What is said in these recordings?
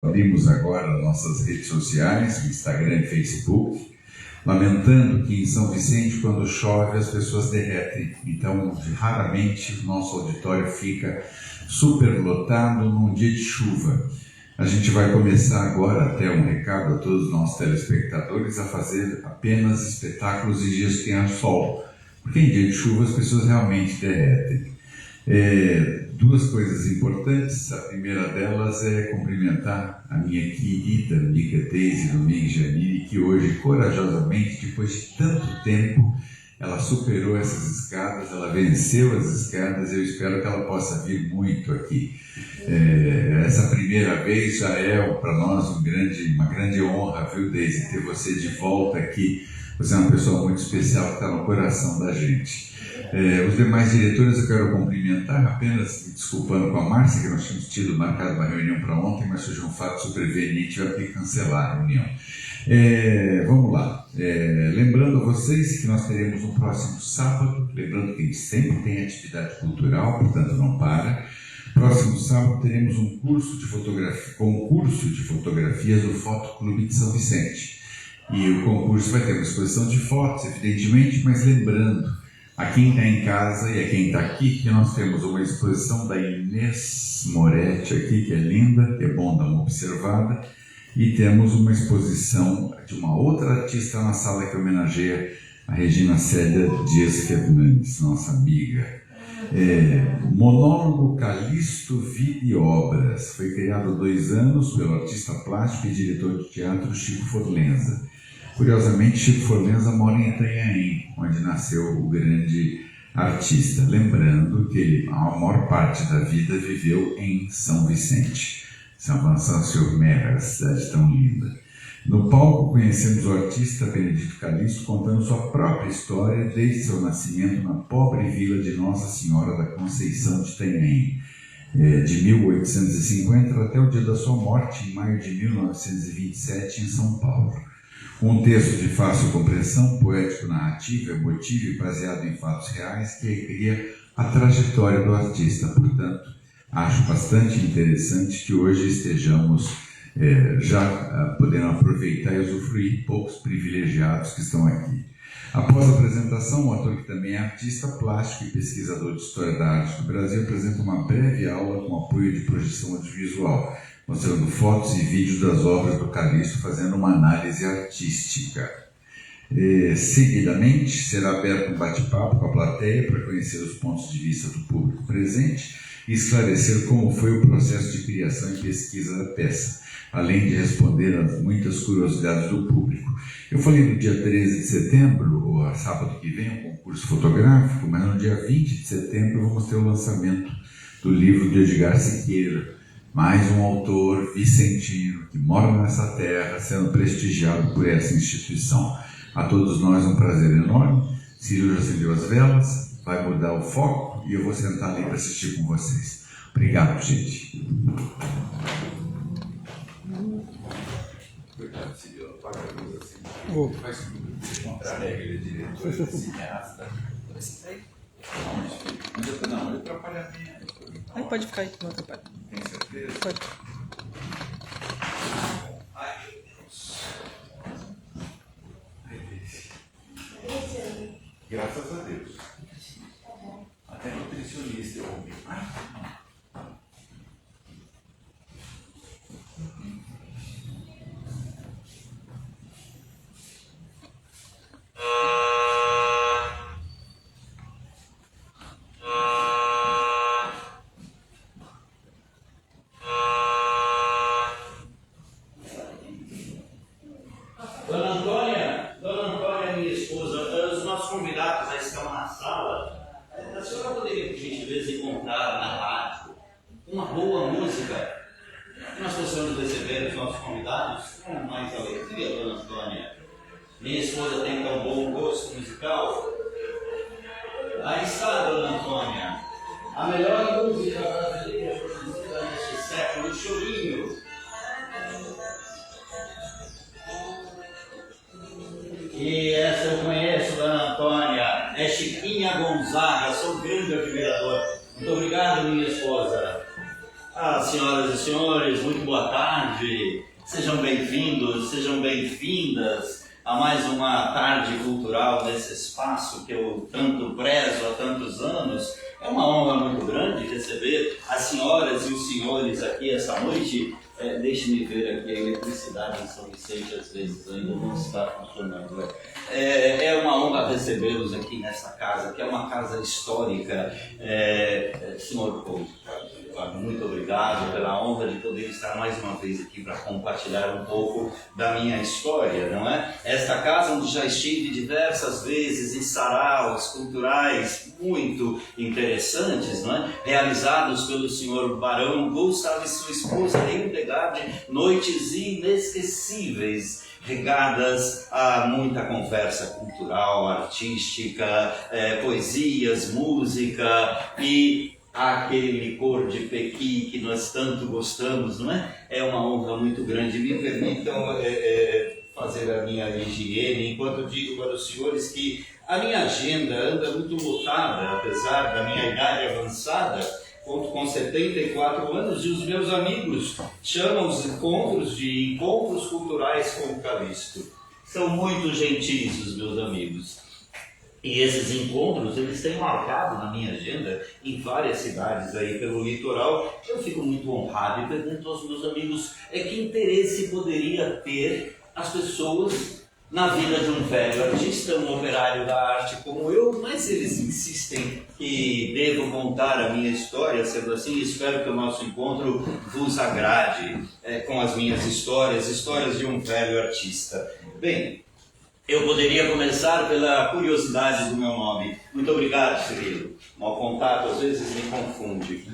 Abrimos agora nossas redes sociais, Instagram e Facebook, lamentando que em São Vicente, quando chove, as pessoas derretem. Então, raramente o nosso auditório fica superlotado num dia de chuva. A gente vai começar agora, até um recado a todos os nossos telespectadores, a fazer apenas espetáculos em dias que tenha sol, porque em dia de chuva as pessoas realmente derretem. Duas coisas importantes. A primeira delas é cumprimentar a minha querida amiga Deise Domingues Janini, que hoje, corajosamente, depois de tanto tempo, ela superou essas escadas, ela venceu as escadas. Eu espero que ela possa vir muito aqui. Essa primeira vez já é para nós uma grande honra, viu, Deise, ter você de volta aqui. Você é uma pessoa muito especial que está no coração da gente. Os demais diretores eu quero cumprimentar, apenas me desculpando com a Márcia, que nós tínhamos tido marcado uma reunião para ontem, mas surgiu um fato superveniente e tivemos que cancelar a reunião. Vamos lá. Lembrando a vocês que nós teremos um próximo sábado, lembrando que a gente sempre tem atividade cultural, portanto não para. Próximo sábado teremos um concurso de fotografias do Foto Clube de São Vicente. E o concurso vai ter uma exposição de fotos, evidentemente, mas lembrando a quem está em casa e a quem está aqui que nós temos uma exposição da Inês Moretti aqui, que é linda, que é bom dar uma observada, e temos uma exposição de uma outra artista na sala que homenageia a Regina Célia Dias Fernandes, nossa amiga. Monólogo Calixto Vida e Obras. Foi criado há 2 anos pelo artista plástico e diretor de teatro Chico Forlenza. Curiosamente, Chico Forlenza mora em Itanhaém, onde nasceu o grande artista. Lembrando que ele, a maior parte da vida, viveu em São Vicente, São Vincent-sur-Mer, a cidade tão linda. No palco conhecemos o artista Benedito Calixto contando sua própria história desde seu nascimento na pobre vila de Nossa Senhora da Conceição de Itanhaém, de 1850 até o dia da sua morte, em maio de 1927, em São Paulo. Um texto de fácil compreensão, poético, narrativo, emotivo e baseado em fatos reais que recria a trajetória do artista. Portanto, acho bastante interessante que hoje estejamos já podendo aproveitar e usufruir poucos privilegiados que estão aqui. Após a apresentação, o ator, que também é artista plástico e pesquisador de História da Arte do Brasil, apresenta uma breve aula com apoio de projeção audiovisual, mostrando fotos e vídeos das obras do Calixto, fazendo uma análise artística. Seguidamente, será aberto um bate-papo com a plateia para conhecer os pontos de vista do público presente e esclarecer como foi o processo de criação e pesquisa da peça, além de responder às muitas curiosidades do público. Eu falei no dia 13 de setembro, ou sábado que vem, um concurso fotográfico, mas no dia 20 de setembro vamos ter o lançamento do livro de Edgar Siqueira, mais um autor vicentino que mora nessa terra, sendo prestigiado por essa instituição. A todos nós um prazer enorme. Cirilo já acendeu as velas, vai mudar o foco e eu vou sentar ali para assistir com vocês. Obrigado, gente. Cuidado, Cirilo, apaga a luz assim. Faz contra a regra, ele é diretor, cineasta. Não, ele atrapalha a minha. Aí pode ficar aí, não atrapalha. Tem certeza? Pode. Ai, meu Deus. Graças a Deus. Até nutricionista eu ouvi. Dona Antônia, minha esposa, os nossos convidados já estão na sala. A senhora poderia, por gentileza, encontrar na rádio uma boa música que nós possamos receber os nossos convidados com mais alegria, Dona Antônia? Minha esposa tem tão bom gosto musical. Aí está, Dona Antônia, a melhor música brasileira produzida neste século, Chorinho. E essa eu conheço, Dona Antônia, é Chiquinha Gonzaga, sou grande admirador. Muito obrigado, minha esposa. Senhoras e senhores, muito boa tarde. Sejam bem-vindos, sejam bem-vindas a mais uma tarde cultural nesse espaço que eu tanto prezo há tantos anos. É uma honra muito grande receber as senhoras e os senhores aqui essa noite. Deixe-me ver aqui, a eletricidade em São Vicente às vezes ainda não está funcionando. É uma honra recebê-los aqui nessa casa, que é uma casa histórica. Senhor Couto, muito obrigado pela honra de poder estar mais uma vez aqui para compartilhar um pouco da minha história, não é? Esta casa onde já estive diversas vezes em saraus culturais muito interessantes, não é? Realizados pelo senhor Barão Gustavo e sua esposa Hildegard, noites inesquecíveis, regadas a muita conversa cultural, artística, poesias, música e aquele licor de Pequi que nós tanto gostamos, não é? É uma honra muito grande. Me permitam fazer a minha higiene, enquanto digo para os senhores que a minha agenda anda muito lotada, apesar da minha idade avançada, conto com 74 anos, e os meus amigos chamam os encontros de encontros culturais com o Calixto. São muito gentis os meus amigos. E esses encontros, eles têm marcado na minha agenda em várias cidades aí pelo litoral. Eu fico muito honrado e pergunto aos meus amigos que interesse poderia ter as pessoas na vida de um velho artista, um operário da arte como eu, mas eles insistem que devo contar a minha história, sendo assim, espero que o nosso encontro vos agrade com as minhas histórias de um velho artista. Bem, eu poderia começar pela curiosidade do meu nome. Muito obrigado, Cirilo. Mau contato às vezes me confunde.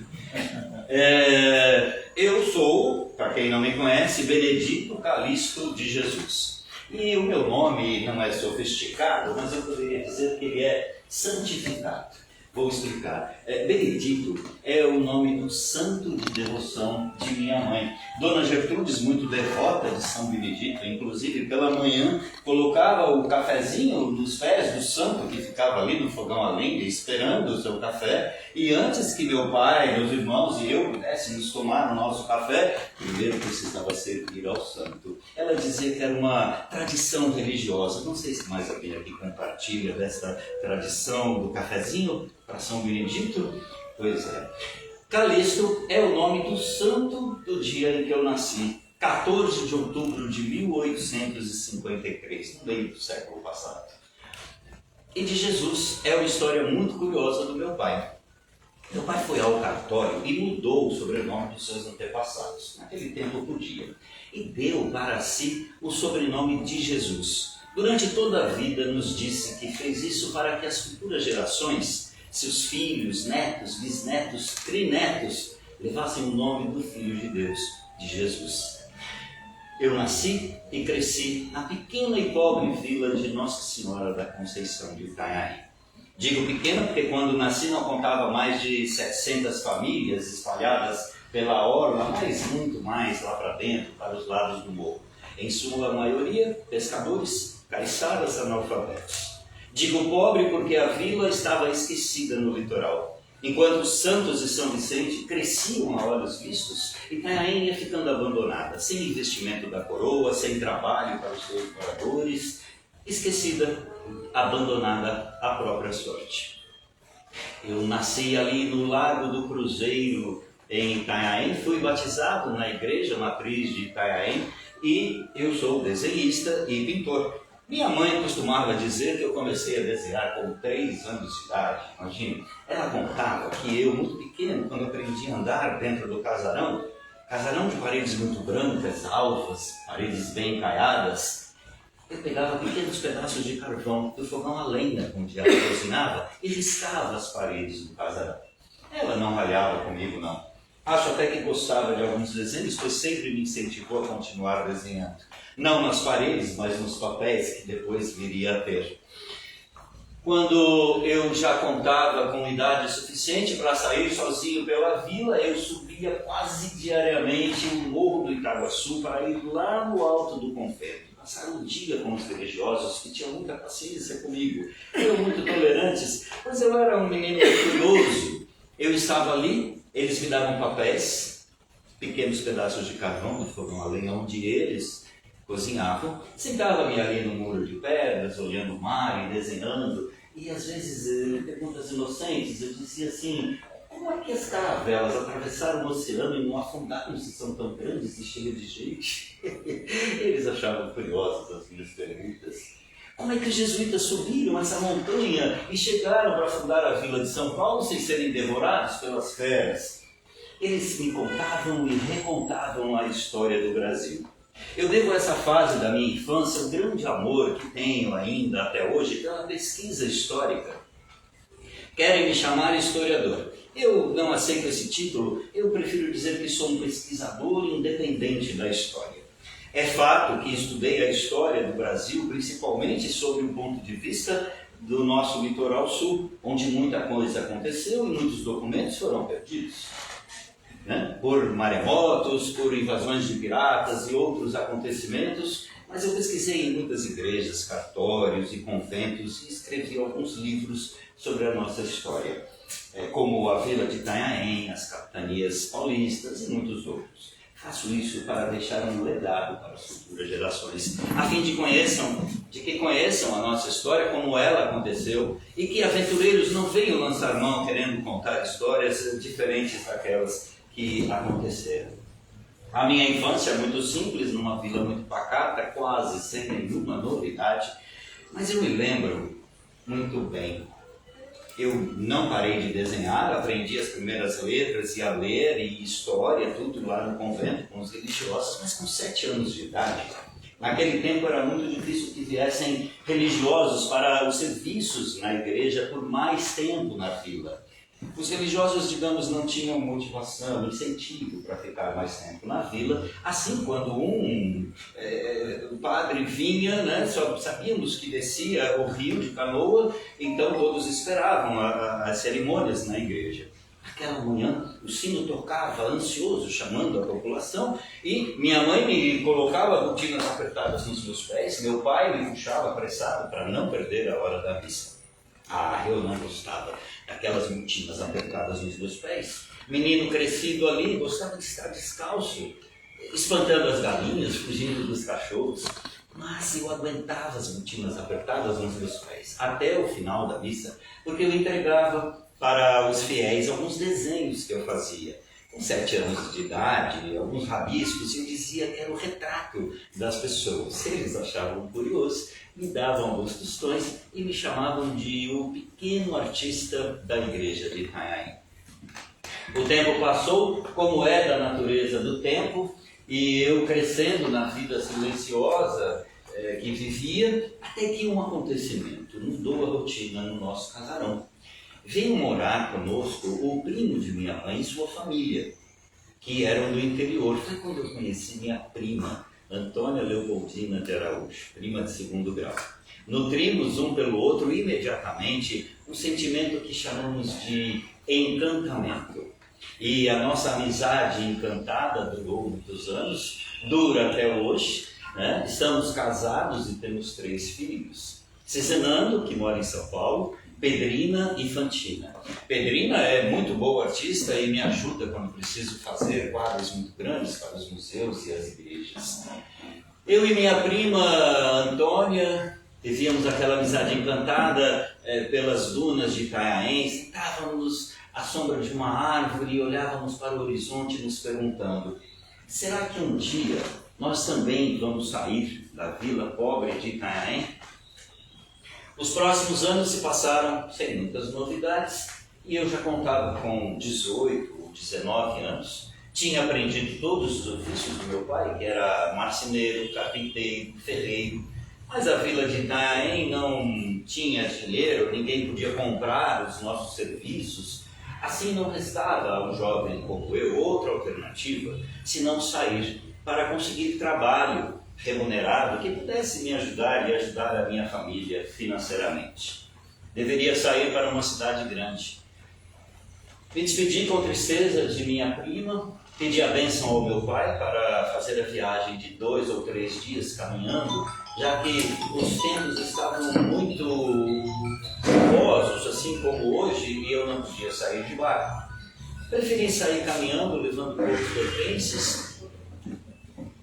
Eu sou, para quem não me conhece, Benedito Calixto de Jesus. E o meu nome não é sofisticado, mas eu poderia dizer que ele é santificado. Vou explicar. Benedito é o nome do santo de devoção de minha mãe. Dona Gertrudes, muito devota de São Benedito, inclusive pela manhã colocava o cafezinho nos pés do santo que ficava ali no fogão a lenha esperando o seu café. E antes que meu pai, meus irmãos e eu pudéssemos tomar o nosso café, primeiro precisava servir ao santo. Ela dizia que era uma tradição religiosa. Não sei se mais alguém aqui compartilha dessa tradição do cafezinho para São Benedito? Pois é. Calixto é o nome do santo do dia em que eu nasci, 14 de outubro de 1853, no meio do século passado. E de Jesus é uma história muito curiosa do meu pai. Meu pai foi ao cartório e mudou o sobrenome dos seus antepassados. Naquele tempo podia. E deu para si o sobrenome de Jesus. Durante toda a vida nos disse que fez isso para que as futuras gerações, seus filhos, netos, bisnetos, trinetos, levassem o nome do Filho de Deus, de Jesus. Eu nasci e cresci na pequena e pobre vila de Nossa Senhora da Conceição de Itanhaém. Digo pequena porque quando nasci não contava mais de 700 famílias espalhadas pela orla, mas muito mais lá para dentro, para os lados do morro. Em sua maioria, pescadores, caiçaras, analfabetos. Digo pobre porque a vila estava esquecida no litoral. Enquanto Santos e São Vicente cresciam a olhos vistos, Itanhaém ia ficando abandonada, sem investimento da coroa, sem trabalho para os seus moradores, esquecida, abandonada à própria sorte. Eu nasci ali no Lago do Cruzeiro, em Itanhaém, fui batizado na igreja matriz de Itanhaém e eu sou desenhista e pintor. Minha mãe costumava dizer que eu comecei a desenhar com 3 anos de idade, imagina. Ela contava que eu, muito pequeno, quando aprendi a andar dentro do casarão de paredes muito brancas, alvas, paredes bem caiadas, eu pegava pequenos pedaços de carvão do fogão a lenha onde ela cozinhava e riscava as paredes do casarão. Ela não ralhava comigo, não. Acho até que gostava de alguns desenhos, pois sempre me incentivou a continuar desenhando. Não nas paredes, mas nos papéis que depois viria a ter. Quando eu já contava com idade suficiente para sair sozinho pela vila, eu subia quase diariamente o morro do Itaguaçu para ir lá no alto do convento. Passar um dia com os religiosos que tinham muita paciência comigo. Eram muito tolerantes, mas eu era um menino curioso. Eu estava ali, eles me davam papéis, pequenos pedaços de carvão do fogão a lenha onde eles cozinhavam. Sentava-me ali no muro de pedras, olhando o mar e desenhando. E às vezes, perguntas inocentes, eu dizia assim: como é que as caravelas atravessaram o oceano e não afundaram se são tão grandes e cheias de gente? Eles achavam curiosas as minhas perguntas. Como é que os jesuítas subiram essa montanha e chegaram para fundar a vila de São Paulo sem serem devorados pelas feras? Eles me contavam e recontavam a história do Brasil. Eu devo a essa fase da minha infância o grande amor que tenho ainda até hoje pela pesquisa histórica. Querem me chamar historiador. Eu não aceito esse título, eu prefiro dizer que sou um pesquisador independente da história. É fato que estudei a história do Brasil, principalmente sob o ponto de vista do nosso litoral sul, onde muita coisa aconteceu e muitos documentos foram perdidos. Por maremotos, por invasões de piratas e outros acontecimentos, mas eu pesquisei em muitas igrejas, cartórios e conventos e escrevi alguns livros sobre a nossa história, como a Vila de Itanhaém, as capitanias paulistas e muitos outros. Faço isso para deixar um legado para as futuras gerações, a fim de que conheçam a nossa história como ela aconteceu e que aventureiros não venham lançar mão querendo contar histórias diferentes daquelas que aconteceram. A minha infância é muito simples, numa vila muito pacata, quase sem nenhuma novidade, mas eu me lembro muito bem. Eu não parei de desenhar, aprendi as primeiras letras e a ler e história, tudo lá no convento com os religiosos, mas com 7 anos de idade. Naquele tempo era muito difícil que viessem religiosos para os serviços na igreja por mais tempo na vila. Os religiosos, digamos, não tinham motivação, incentivo para ficar mais tempo na vila. Assim, quando um padre vinha, só sabíamos que descia o rio de canoa, então todos esperavam as cerimônias na igreja. Aquela manhã, o sino tocava ansioso, chamando a população, e minha mãe me colocava botinas apertadas nos meus pés, meu pai me puxava apressado para não perder a hora da missa. Eu não gostava daquelas botinas apertadas nos meus pés. Menino crescido ali, gostava de estar descalço, espantando as galinhas, fugindo dos cachorros. Mas eu aguentava as botinas apertadas nos meus pés até o final da missa, porque eu entregava para os fiéis alguns desenhos que eu fazia. Com 7 anos de idade, alguns rabiscos, eu dizia que era o retrato das pessoas. Eles achavam curioso, me davam alguns tostões e me chamavam de o pequeno artista da igreja de Itanhaém. O tempo passou, como é da natureza do tempo, e eu crescendo na vida silenciosa que vivia, até que um acontecimento mudou a rotina no nosso casarão. Veio morar conosco o primo de minha mãe e sua família, que eram do interior. Foi quando eu conheci minha prima, Antônia Leopoldina de Araújo, prima de 2º grau. Nutrimos um pelo outro imediatamente um sentimento que chamamos de encantamento. E a nossa amizade encantada durou muitos anos, dura até hoje. Estamos casados e temos 3 filhos. Cizenando, que mora em São Paulo, Pedrina e Fantina. Pedrina é muito boa artista e me ajuda quando preciso fazer quadros muito grandes para os museus e as igrejas. Eu e minha prima Antônia vivíamos aquela amizade encantada pelas dunas de Itanhaém, sentávamos à sombra de uma árvore e olhávamos para o horizonte nos perguntando: será que um dia nós também vamos sair da vila pobre de Itanhaém? Os próximos anos se passaram sem muitas novidades e eu já contava com 18 ou 19 anos. Tinha aprendido todos os ofícios do meu pai, que era marceneiro, carpinteiro, ferreiro. Mas a vila de Itanhaém não tinha dinheiro, ninguém podia comprar os nossos serviços. Assim não restava a um jovem como eu outra alternativa, senão sair para conseguir trabalho remunerado que pudesse me ajudar e ajudar a minha família financeiramente. Deveria sair para uma cidade grande. Me despedi com tristeza de minha prima, pedi a bênção ao meu pai para fazer a viagem de 2 ou 3 dias caminhando, já que os tempos estavam muito chuvosos, assim como hoje, e eu não podia sair de barco. preferi sair caminhando, levando poucos pertences,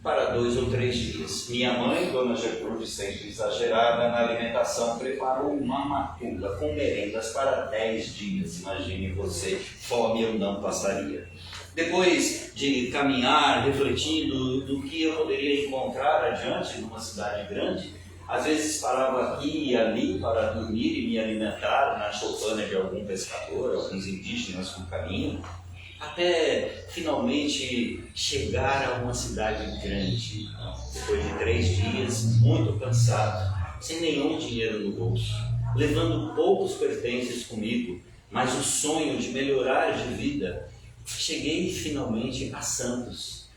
para 2 ou 3 dias. Minha mãe, Dona Gertrude, sempre exagerada na alimentação, preparou uma matula com merendas para 10 dias. Imagine você, fome eu não passaria. Depois de caminhar, refletindo do que eu poderia encontrar adiante numa cidade grande, às vezes parava aqui e ali para dormir e me alimentar na choupana de algum pescador, alguns indígenas no caminho, até finalmente chegar a uma cidade grande, depois de 3 dias, muito cansado, sem nenhum dinheiro no bolso, levando poucos pertences comigo, mas o sonho de melhorar de vida. Cheguei finalmente a Santos.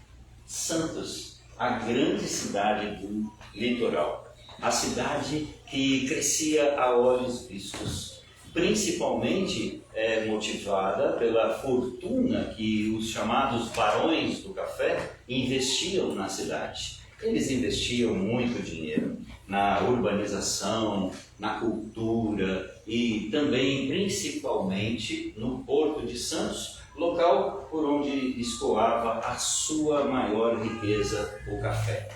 Santos, a grande cidade do litoral, a cidade que crescia a olhos vistos, principalmente motivada pela fortuna que os chamados barões do café investiam na cidade. Eles investiam muito dinheiro na urbanização, na cultura e também, principalmente, no Porto de Santos, local por onde escoava a sua maior riqueza, o café.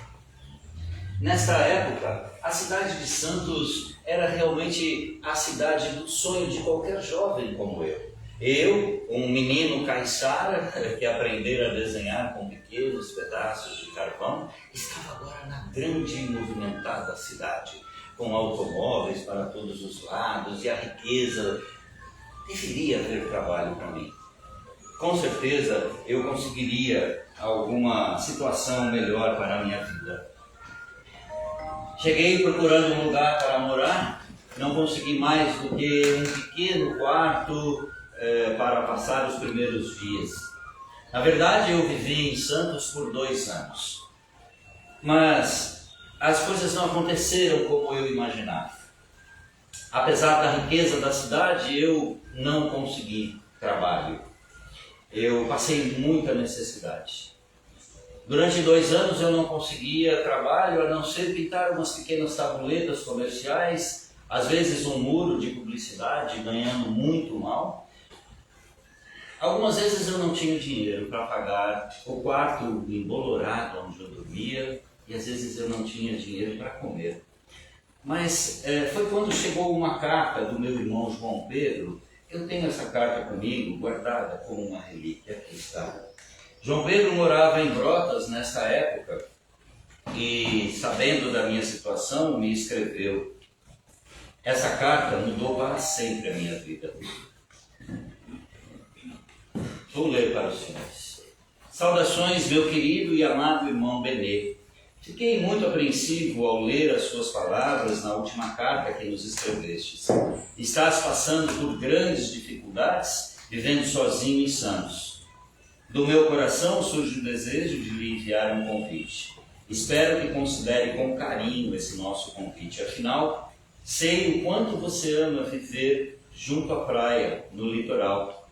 Nesta época, a cidade de Santos era realmente a cidade do sonho de qualquer jovem como eu. Eu, um menino caiçara que aprendera a desenhar com pequenos pedaços de carvão, estava agora na grande e movimentada cidade, com automóveis para todos os lados, e a riqueza deveria haver trabalho para mim. Com certeza eu conseguiria alguma situação melhor para a minha vida. Cheguei procurando um lugar para morar, não consegui mais do que um pequeno quarto para passar os primeiros dias. Na verdade, eu vivi em Santos por 2 anos, mas as coisas não aconteceram como eu imaginava. Apesar da riqueza da cidade, eu não consegui trabalho. Eu passei muita necessidade. Durante 2 anos eu não conseguia trabalho, a não ser pintar umas pequenas tabuletas comerciais, às vezes um muro de publicidade, ganhando muito mal. Algumas vezes eu não tinha dinheiro para pagar o quarto embolorado onde eu dormia, e às vezes eu não tinha dinheiro para comer. Mas foi quando chegou uma carta do meu irmão João Pedro. Eu tenho essa carta comigo, guardada como uma relíquia, aqui está. João Pedro morava em Brotas nessa época e, sabendo da minha situação, me escreveu. Essa carta mudou para sempre a minha vida. Vou ler para os senhores. Saudações, meu querido e amado irmão Benê. Fiquei muito apreensivo ao ler as suas palavras na última carta que nos escrevestes. Estás passando por grandes dificuldades, vivendo sozinho em Santos. Do meu coração surge o desejo de lhe enviar um convite. Espero que considere com carinho esse nosso convite. Afinal, sei o quanto você ama viver junto à praia, no litoral.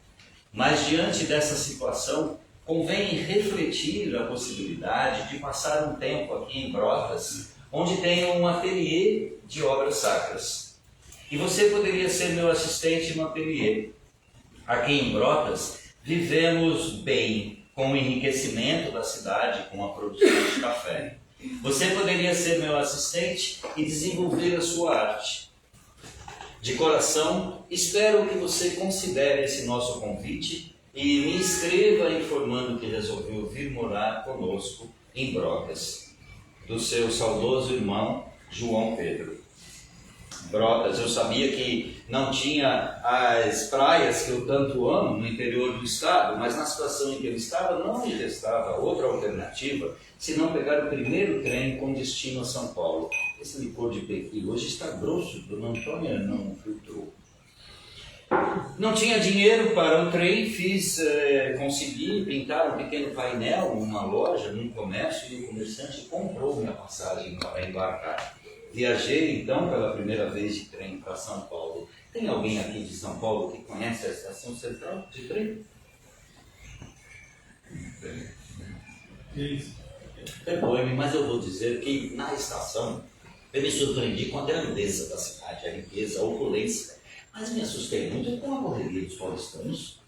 Mas diante dessa situação, convém refletir a possibilidade de passar um tempo aqui em Brotas, onde tenho um ateliê de obras sacras. E você poderia ser meu assistente no ateliê. Aqui em Brotas, vivemos bem com o enriquecimento da cidade, com a produção de café. Você poderia ser meu assistente e desenvolver a sua arte. De coração, espero que você considere esse nosso convite e me escreva informando que resolveu vir morar conosco em Brotas, do seu saudoso irmão João Pedro. Brotas, eu sabia que não tinha as praias que eu tanto amo no interior do estado, mas na situação em que eu estava não me restava outra alternativa senão pegar o primeiro trem com destino a São Paulo. Esse licor de pequi hoje está grosso, Dona Antônia não filtrou. Não tinha dinheiro para o trem, consegui pintar um pequeno painel numa loja, num comércio, e o comerciante comprou minha passagem para embarcar. Viajei então pela primeira vez de trem para São Paulo. Tem alguém aqui de São Paulo que conhece a estação central de trem? Perdoe-me, mas eu vou dizer que na estação eu me surpreendi com a grandeza da cidade, a riqueza, a opulência. Mas me assustei muito com a correria dos paulistanos.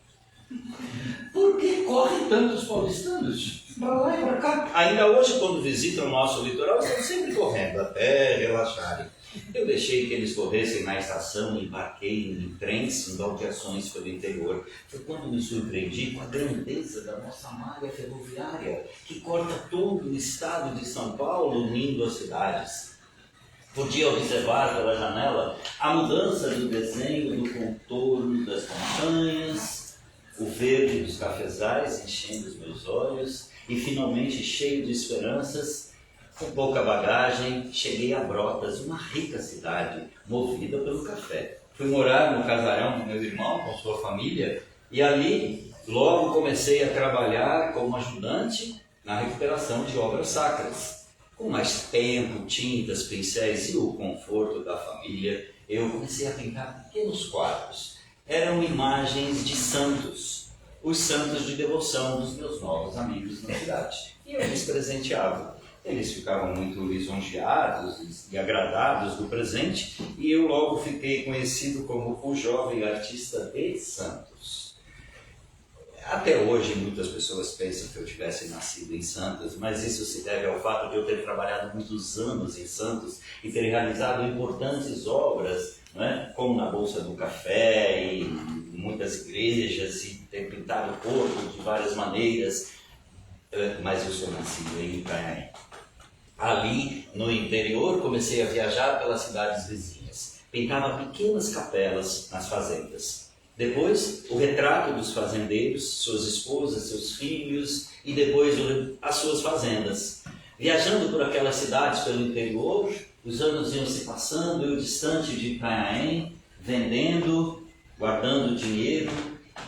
Por que correm tantos paulistanos? Para lá e para cá. Ainda hoje, quando visitam o nosso litoral, estão sempre correndo até relaxarem. Eu deixei que eles corressem na estação e embarquei em trens, em baldeações pelo interior. Foi quando me surpreendi com a grandeza da nossa malha ferroviária, que corta todo o estado de São Paulo, unindo as cidades. Podia observar pela janela a mudança do desenho do contorno das montanhas, o verde dos cafezais enchendo os meus olhos e, finalmente, cheio de esperanças, com pouca bagagem, cheguei a Brotas, uma rica cidade, movida pelo café. Fui morar no casarão do meu irmão, com sua família, e ali logo comecei a trabalhar como ajudante na recuperação de obras sacras. Com mais tempo, tintas, pincéis e o conforto da família, eu comecei a pintar pequenos quadros. Eram imagens de santos, os santos de devoção dos meus novos amigos na cidade. E eu lhes presenteava. Eles ficavam muito lisonjeados e agradados do presente, e eu logo fiquei conhecido como o jovem artista de Santos. Até hoje muitas pessoas pensam que eu tivesse nascido em Santos, mas isso se deve ao fato de eu ter trabalhado muitos anos em Santos e ter realizado importantes obras, né, como na Bolsa do Café e muitas igrejas, e ter pintado o corpo de várias maneiras, mas eu sou nascido em Itanhaém. Ali, no interior, comecei a viajar pelas cidades vizinhas. Pintava pequenas capelas nas fazendas. Depois, o retrato dos fazendeiros, suas esposas, seus filhos, e depois as suas fazendas. Viajando por aquelas cidades pelo interior, os anos iam se passando, eu distante de Itanhaém, vendendo, guardando dinheiro.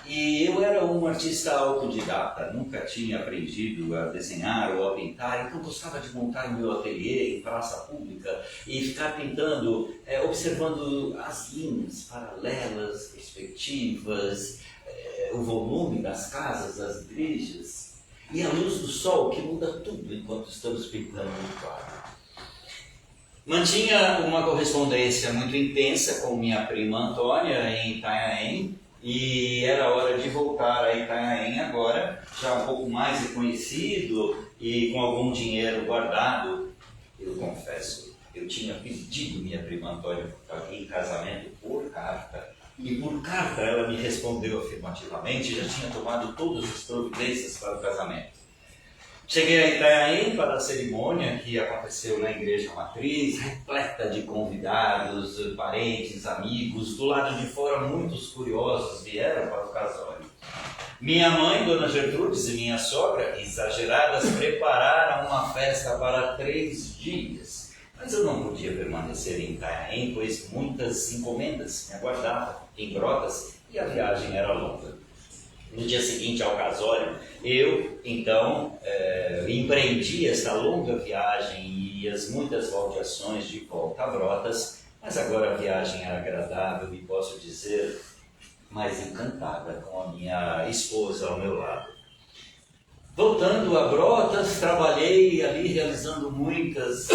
E eu era um artista autodidata, nunca tinha aprendido a desenhar ou a pintar, então gostava de montar o meu ateliê em praça pública e ficar pintando, observando as linhas paralelas, perspectivas, o volume das casas, das igrejas e a luz do sol que muda tudo enquanto estamos pintando um quadro. Mantinha uma correspondência muito intensa com minha prima Antônia em Itanhaém, e era hora de voltar a Itanhaém agora, já um pouco mais reconhecido e com algum dinheiro guardado. Eu confesso, eu tinha pedido minha prima Antônia em casamento por carta. E por carta ela me respondeu afirmativamente e já tinha tomado todas as providências para o casamento. Cheguei a Itanhaém para a cerimônia que aconteceu na igreja matriz, repleta de convidados, parentes, amigos. Do lado de fora, muitos curiosos vieram para o casório. Minha mãe, Dona Gertrudes, e minha sogra, exageradas, prepararam uma festa para 3 dias. Mas eu não podia permanecer em Itanhaém, pois muitas encomendas me aguardavam em Brotas e a viagem era longa. No dia seguinte ao casório, eu, então, empreendi esta longa viagem e as muitas baldeações de volta a Brotas, mas agora a viagem era agradável e posso dizer mais encantada com a minha esposa ao meu lado. Voltando a Brotas, trabalhei ali realizando muitas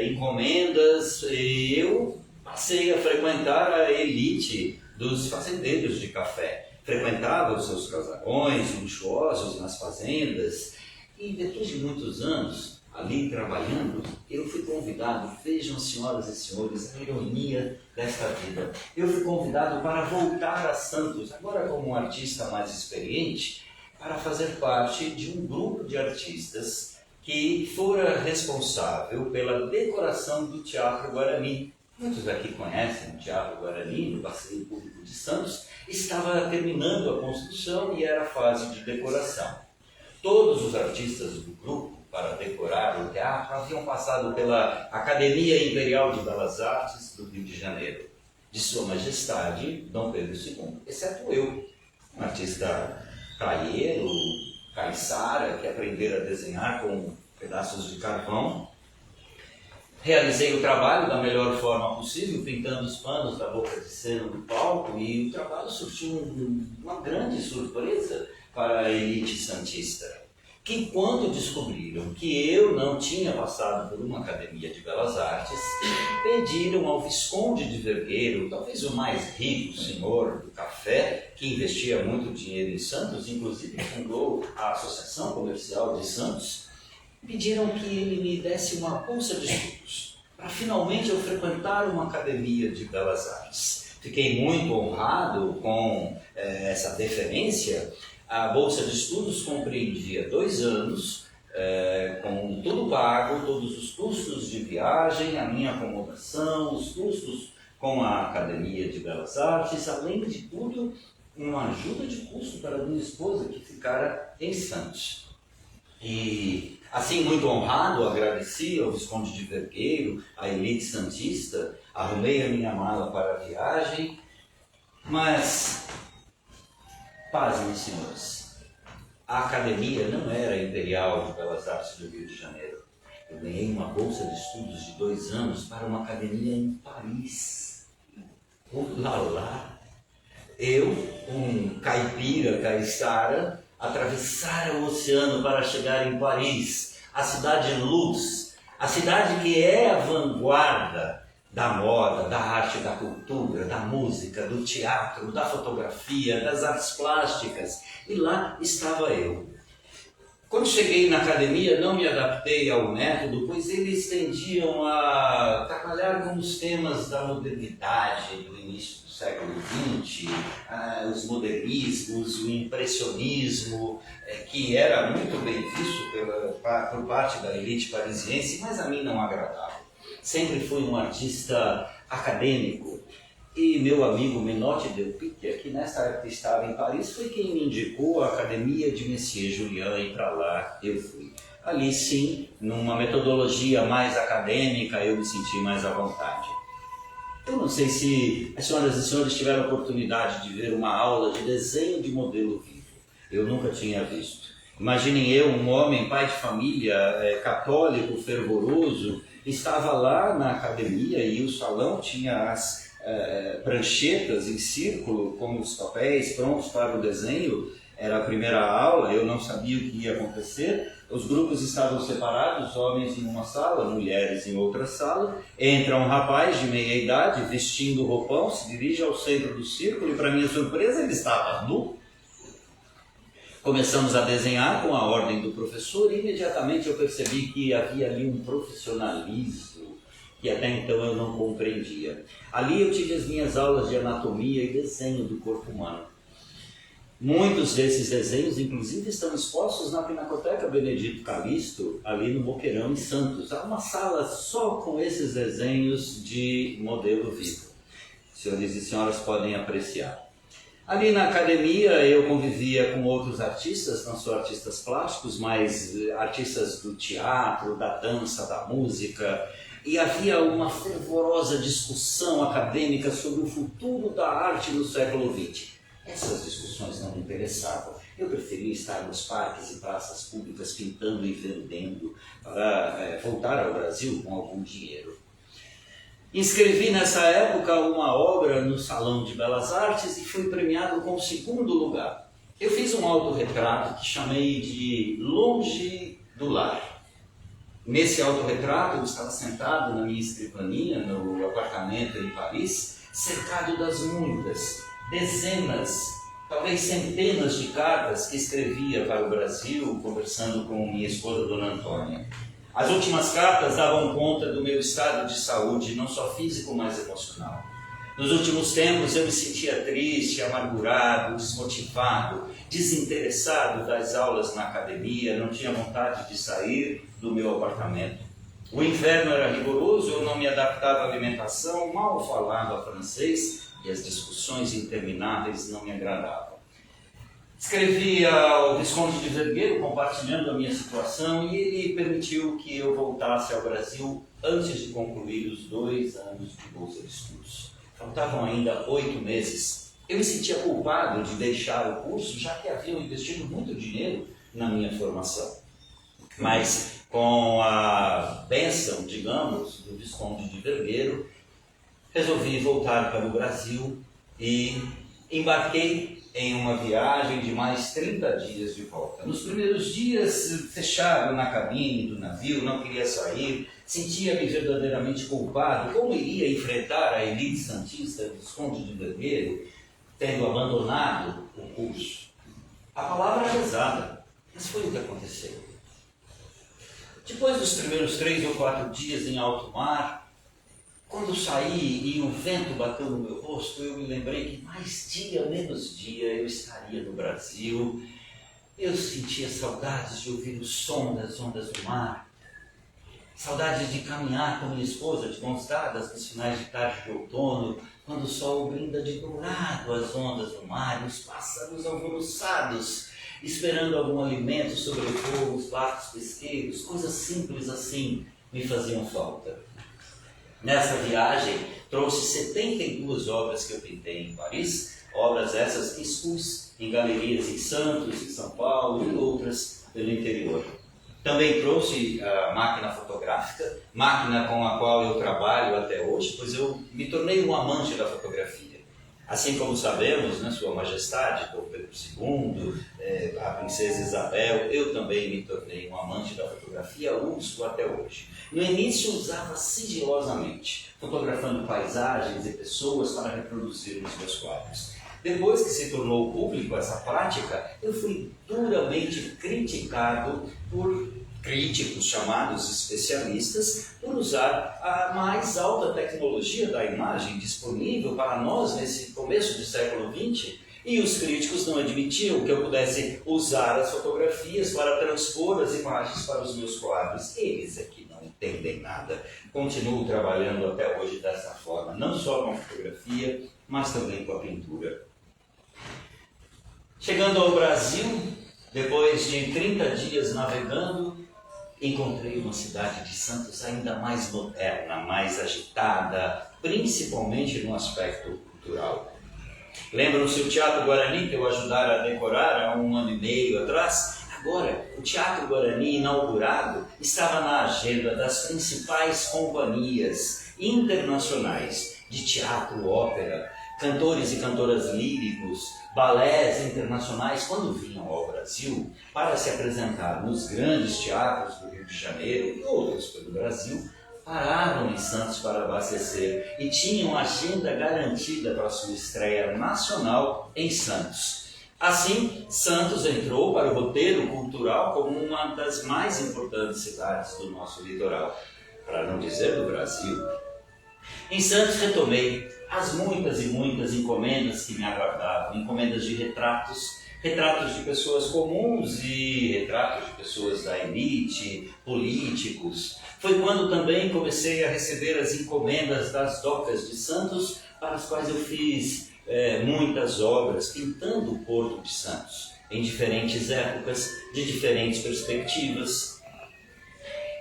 encomendas e eu passei a frequentar a elite dos fazendeiros de café. Frequentava os seus casarões luxuosos nas fazendas e depois de muitos anos ali trabalhando, eu fui convidado, vejam senhoras e senhores, a ironia desta vida, eu fui convidado para voltar a Santos, agora como um artista mais experiente, para fazer parte de um grupo de artistas que fora responsável pela decoração do Teatro Guarani. Muitos aqui conhecem o Teatro Guarani, no Passeio Público de Santos. Estava terminando a construção e era a fase de decoração. Todos os artistas do grupo, para decorar o teatro, haviam passado pela Academia Imperial de Belas Artes do Rio de Janeiro, de Sua Majestade Dom Pedro II, exceto eu, um artista caieiro, caiçara, que aprendera a desenhar com pedaços de carvão. Realizei o trabalho da melhor forma possível, pintando os panos da boca de cera do palco, e o trabalho surtiu uma grande surpresa para a elite santista. que quando descobriram que eu não tinha passado por uma academia de belas artes, pediram ao Visconde de Vergueiro, talvez o mais rico senhor do café, que investia muito dinheiro em Santos, inclusive fundou a Associação Comercial de Santos, pediram que ele me desse uma bolsa de estudos, para finalmente eu frequentar uma academia de belas artes. Fiquei muito honrado com essa deferência. A bolsa de estudos compreendia 2 anos, com tudo pago, todos os custos de viagem, a minha acomodação, os custos com a Academia de Belas Artes, além de tudo, uma ajuda de custo para minha esposa, que ficara em Santos. E, assim, muito honrado, agradeci ao Visconde de Vergueiro, à elite santista, arrumei a minha mala para a viagem, mas, pasmem, senhores, a academia não era a Imperial de Belas Artes do Rio de Janeiro. Eu ganhei uma bolsa de estudos de 2 anos para uma academia em Paris. Lá, eu, um caipira caiçara, atravessara o oceano para chegar em Paris, a cidade luz, a cidade que é a vanguarda da moda, da arte, da cultura, da música, do teatro, da fotografia, das artes plásticas. E lá estava eu. Quando cheguei na academia, não me adaptei ao método, pois eles tendiam a trabalhar com os temas da modernidade, do início do século XX, os modernismos, o impressionismo, que era muito bem visto por parte da elite parisiense, mas a mim não agradava. Sempre fui um artista acadêmico. E meu amigo Menotti Delpicchia, que nessa época estava em Paris, foi quem me indicou a Academia de Messier Julien, e para lá eu fui. Ali sim, numa metodologia mais acadêmica, eu me senti mais à vontade. Eu não sei se as senhoras e senhores tiveram a oportunidade de ver uma aula de desenho de modelo vivo. Eu nunca tinha visto. Imaginem eu, um homem, pai de família, católico, fervoroso, estava lá na academia e o salão tinha as pranchetas em círculo com os papéis prontos para o desenho. Era a primeira aula, eu não sabia o que ia acontecer. Os grupos estavam separados, homens em uma sala, mulheres em outra sala. Entra um rapaz de meia idade, vestindo roupão, se dirige ao centro do círculo e, para minha surpresa, ele estava nu. Começamos a desenhar com a ordem do professor e imediatamente eu percebi que havia ali um profissionalismo que até então eu não compreendia. Ali eu tive as minhas aulas de anatomia e desenho do corpo humano. Muitos desses desenhos, inclusive, estão expostos na Pinacoteca Benedito Calixto, ali no Boqueirão, em Santos. Há uma sala só com esses desenhos de modelo vivo. Senhores e senhoras podem apreciar. Ali na academia eu convivia com outros artistas, não só artistas plásticos, mas artistas do teatro, da dança, da música, e havia uma fervorosa discussão acadêmica sobre o futuro da arte no século XX. Essas discussões não me interessavam. Eu preferia estar nos parques e praças públicas pintando e vendendo para voltar ao Brasil com algum dinheiro. Inscrevi nessa época uma obra no Salão de Belas Artes e fui premiado com o 2º lugar. Eu fiz um autorretrato que chamei de Longe do Lar. Nesse autorretrato eu estava sentado na minha escrivaninha, no apartamento em Paris, cercado das muitas, dezenas, talvez centenas de cartas que escrevia para o Brasil, conversando com minha esposa, Dona Antônia. As últimas cartas davam conta do meu estado de saúde, não só físico, mas emocional. Nos últimos tempos eu me sentia triste, amargurado, desmotivado, desinteressado das aulas na academia, não tinha vontade de sair do meu apartamento. O inverno era rigoroso, eu não me adaptava à alimentação, mal falava francês e as discussões intermináveis não me agradavam. Escrevi ao Visconde de Vergueiro compartilhando a minha situação e ele permitiu que eu voltasse ao Brasil antes de concluir os 2 anos de bolsa de estudos. Faltavam ainda 8 meses. Eu me sentia culpado de deixar o curso, já que haviam investido muito dinheiro na minha formação. Mas com a bênção, digamos, do Visconde de Vergueiro, resolvi voltar para o Brasil e embarquei em uma viagem de mais 30 dias de volta. Nos primeiros dias, fechado na cabine do navio, não queria sair, sentia-me verdadeiramente culpado. Como iria enfrentar a elite santista dos Condes de Vermelho, tendo abandonado o curso? A palavra é pesada, mas foi o que aconteceu. Depois dos primeiros 3 ou 4 dias em alto mar, quando saí e o vento bateu no meu rosto, eu me lembrei que mais dia, menos dia, eu estaria no Brasil. Eu sentia saudades de ouvir o som das ondas do mar, saudades de caminhar com minha esposa de mãos dadas nos finais de tarde de outono, quando o sol brinda de dourado as ondas do mar e os pássaros alvoroçados, esperando algum alimento sobrepor os barcos pesqueiros. Coisas simples assim me faziam falta. Nessa viagem, trouxe 72 obras que eu pintei em Paris, obras essas que expus em galerias em Santos, em São Paulo e outras pelo interior. Também trouxe a máquina fotográfica, máquina com a qual eu trabalho até hoje, pois eu me tornei um amante da fotografia. Assim como sabemos, né, Sua Majestade, Dom Pedro II, a Princesa Isabel, eu também me tornei um amante da fotografia, uso até hoje. No início usava sigilosamente, fotografando paisagens e pessoas para reproduzir nos meus quadros. Depois que se tornou público essa prática, eu fui duramente criticado por críticos chamados especialistas por usar a mais alta tecnologia da imagem disponível para nós nesse começo do século XX, e os críticos não admitiam que eu pudesse usar as fotografias para transpor as imagens para os meus quadros. Eles é que não entendem nada. Continuo trabalhando até hoje dessa forma, não só com a fotografia, mas também com a pintura. Chegando ao Brasil, depois de 30 dias navegando, encontrei uma cidade de Santos ainda mais moderna, mais agitada, principalmente no aspecto cultural. Lembram-se o Teatro Guarani que eu ajudara a decorar há 1 ano e meio atrás? Agora, o Teatro Guarani inaugurado estava na agenda das principais companhias internacionais de teatro, ópera, cantores e cantoras líricos, balés internacionais, quando vinham ao Brasil para se apresentar nos grandes teatros do Rio de Janeiro e outros pelo Brasil, paravam em Santos para abastecer e tinham agenda garantida para sua estreia nacional em Santos. Assim, Santos entrou para o roteiro cultural como uma das mais importantes cidades do nosso litoral, para não dizer do Brasil. Em Santos retomei as muitas e muitas encomendas que me aguardavam, encomendas de retratos de pessoas comuns e retratos de pessoas da elite, políticos. Foi quando também comecei a receber as encomendas das docas de Santos, para as quais eu fiz muitas obras, pintando o Porto de Santos, em diferentes épocas, de diferentes perspectivas.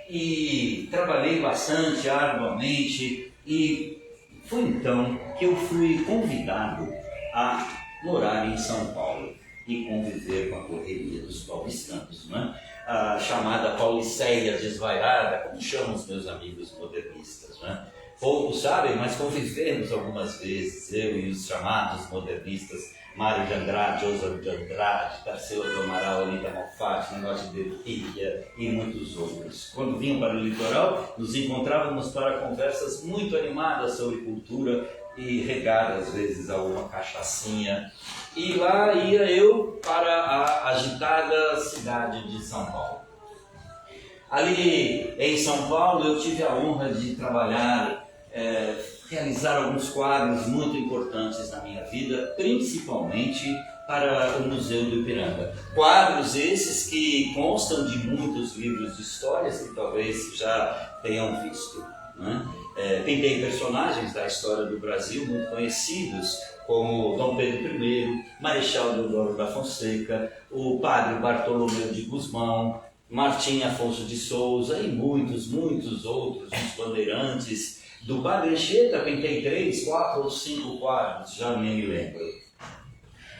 E trabalhei bastante, arduamente, e foi então que eu fui convidado a morar em São Paulo e conviver com a correria dos paulistanos, né? A chamada pauliceia desvairada, como chamam os meus amigos modernistas, né? Poucos sabem, mas convivemos algumas vezes, eu e os chamados modernistas, Mário de Andrade, Oswald de Andrade, Tarsila do Amaral, Anita Malfatti, Negócio de Delpia e muitos outros. Quando vinham para o litoral, nos encontrávamos para conversas muito animadas sobre cultura e regadas, às vezes, a uma cachaçinha. E lá ia eu para a agitada cidade de São Paulo. Ali em São Paulo eu tive a honra de trabalhar, realizar alguns quadros muito importantes na minha vida, principalmente para o Museu do Ipiranga. Quadros esses que constam de muitos livros de histórias que talvez já tenham visto, né? Pintei personagens da história do Brasil muito conhecidos, como Dom Pedro I, Marechal Deodoro da Fonseca, o padre Bartolomeu de Gusmão, Martim Afonso de Souza e muitos, muitos outros, os bandeirantes. Do Padre Anchieta pintei 3, 4 ou 5 quadros, já nem me lembro.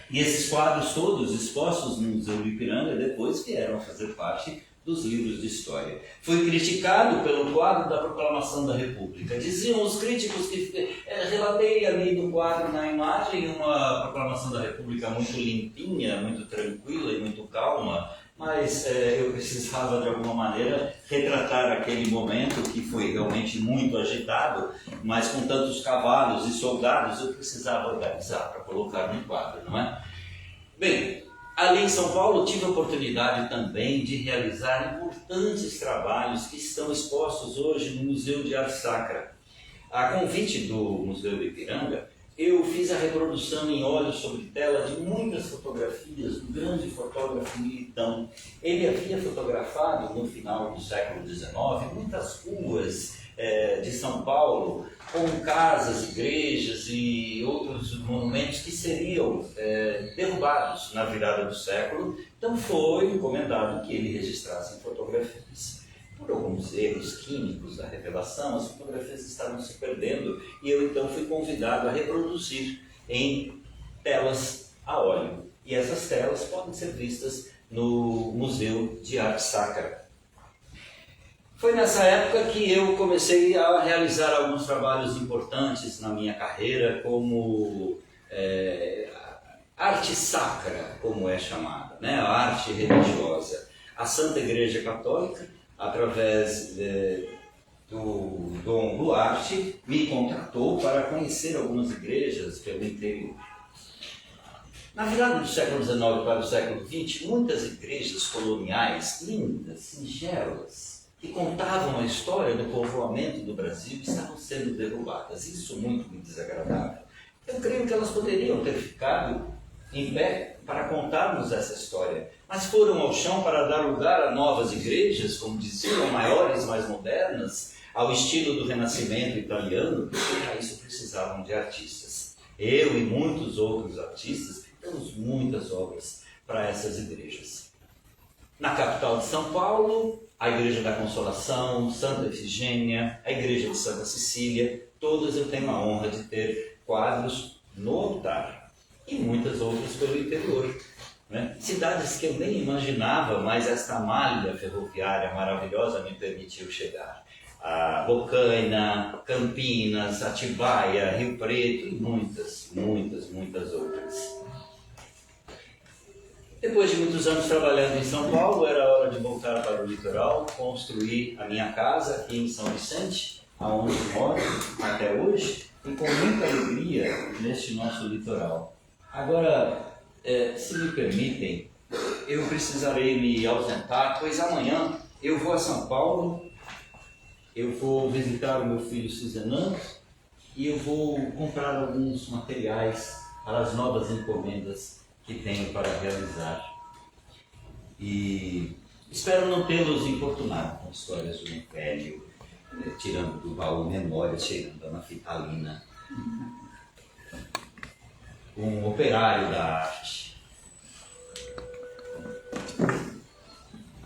E esses quadros todos expostos no Museu do Ipiranga depois vieram a fazer parte dos livros de história. Foi criticado pelo quadro da Proclamação da República. Diziam os críticos que relatei ali no quadro, na imagem, uma Proclamação da República muito limpinha, muito tranquila e muito calma, mas eu precisava de alguma maneira retratar aquele momento que foi realmente muito agitado, mas com tantos cavalos e soldados eu precisava organizar para colocar no quadro, não é? Bem, ali em São Paulo tive a oportunidade também de realizar importantes trabalhos que estão expostos hoje no Museu de Arte Sacra. A convite do Museu do Ipiranga, eu fiz a reprodução em óleo sobre tela de muitas fotografias do grande fotógrafo Militão. Ele havia fotografado no final do século XIX muitas ruas de São Paulo, com casas, igrejas e outros monumentos que seriam derrubados na virada do século. Então foi encomendado que ele registrasse em fotografias. Por alguns erros químicos da revelação, as fotografias estavam se perdendo e eu então fui convidado a reproduzir em telas a óleo. E essas telas podem ser vistas no Museu de Arte Sacra. Foi nessa época que eu comecei a realizar alguns trabalhos importantes na minha carreira, como arte sacra, como é chamada, né? A arte religiosa. A Santa Igreja Católica, através do Dom Duarte, me contratou para conhecer algumas igrejas pelo interior. Na virada do século XIX para o século XX, muitas igrejas coloniais, lindas, singelas, que contavam a história do povoamento do Brasil, estavam sendo derrubadas. Isso muito me desagradável. Eu creio que elas poderiam ter ficado em pé para contarmos essa história, mas foram ao chão para dar lugar a novas igrejas, como diziam, maiores, mais modernas, ao estilo do Renascimento italiano, e para isso precisavam de artistas. Eu e muitos outros artistas pintamos muitas obras para essas igrejas. Na capital de São Paulo, a Igreja da Consolação, Santa Efigênia, a Igreja de Santa Cecília, todas eu tenho a honra de ter quadros no altar. E muitas outras pelo interior, né? Cidades que eu nem imaginava, mas esta malha ferroviária maravilhosa me permitiu chegar. A Bocaina, Campinas, Atibaia, Rio Preto e muitas outras. Depois de muitos anos trabalhando em São Paulo, era hora de voltar para o litoral, construir a minha casa aqui em São Vicente, aonde moro até hoje, e com muita alegria neste nosso litoral. Agora, se me permitem, eu precisarei me ausentar, pois amanhã eu vou a São Paulo, eu vou visitar o meu filho Cizenando e eu vou comprar alguns materiais para as novas encomendas que tenho para realizar. E espero não tê-los importunado com histórias do Império, tirando do baú memória, cheirando a naftalina. Um operário da arte.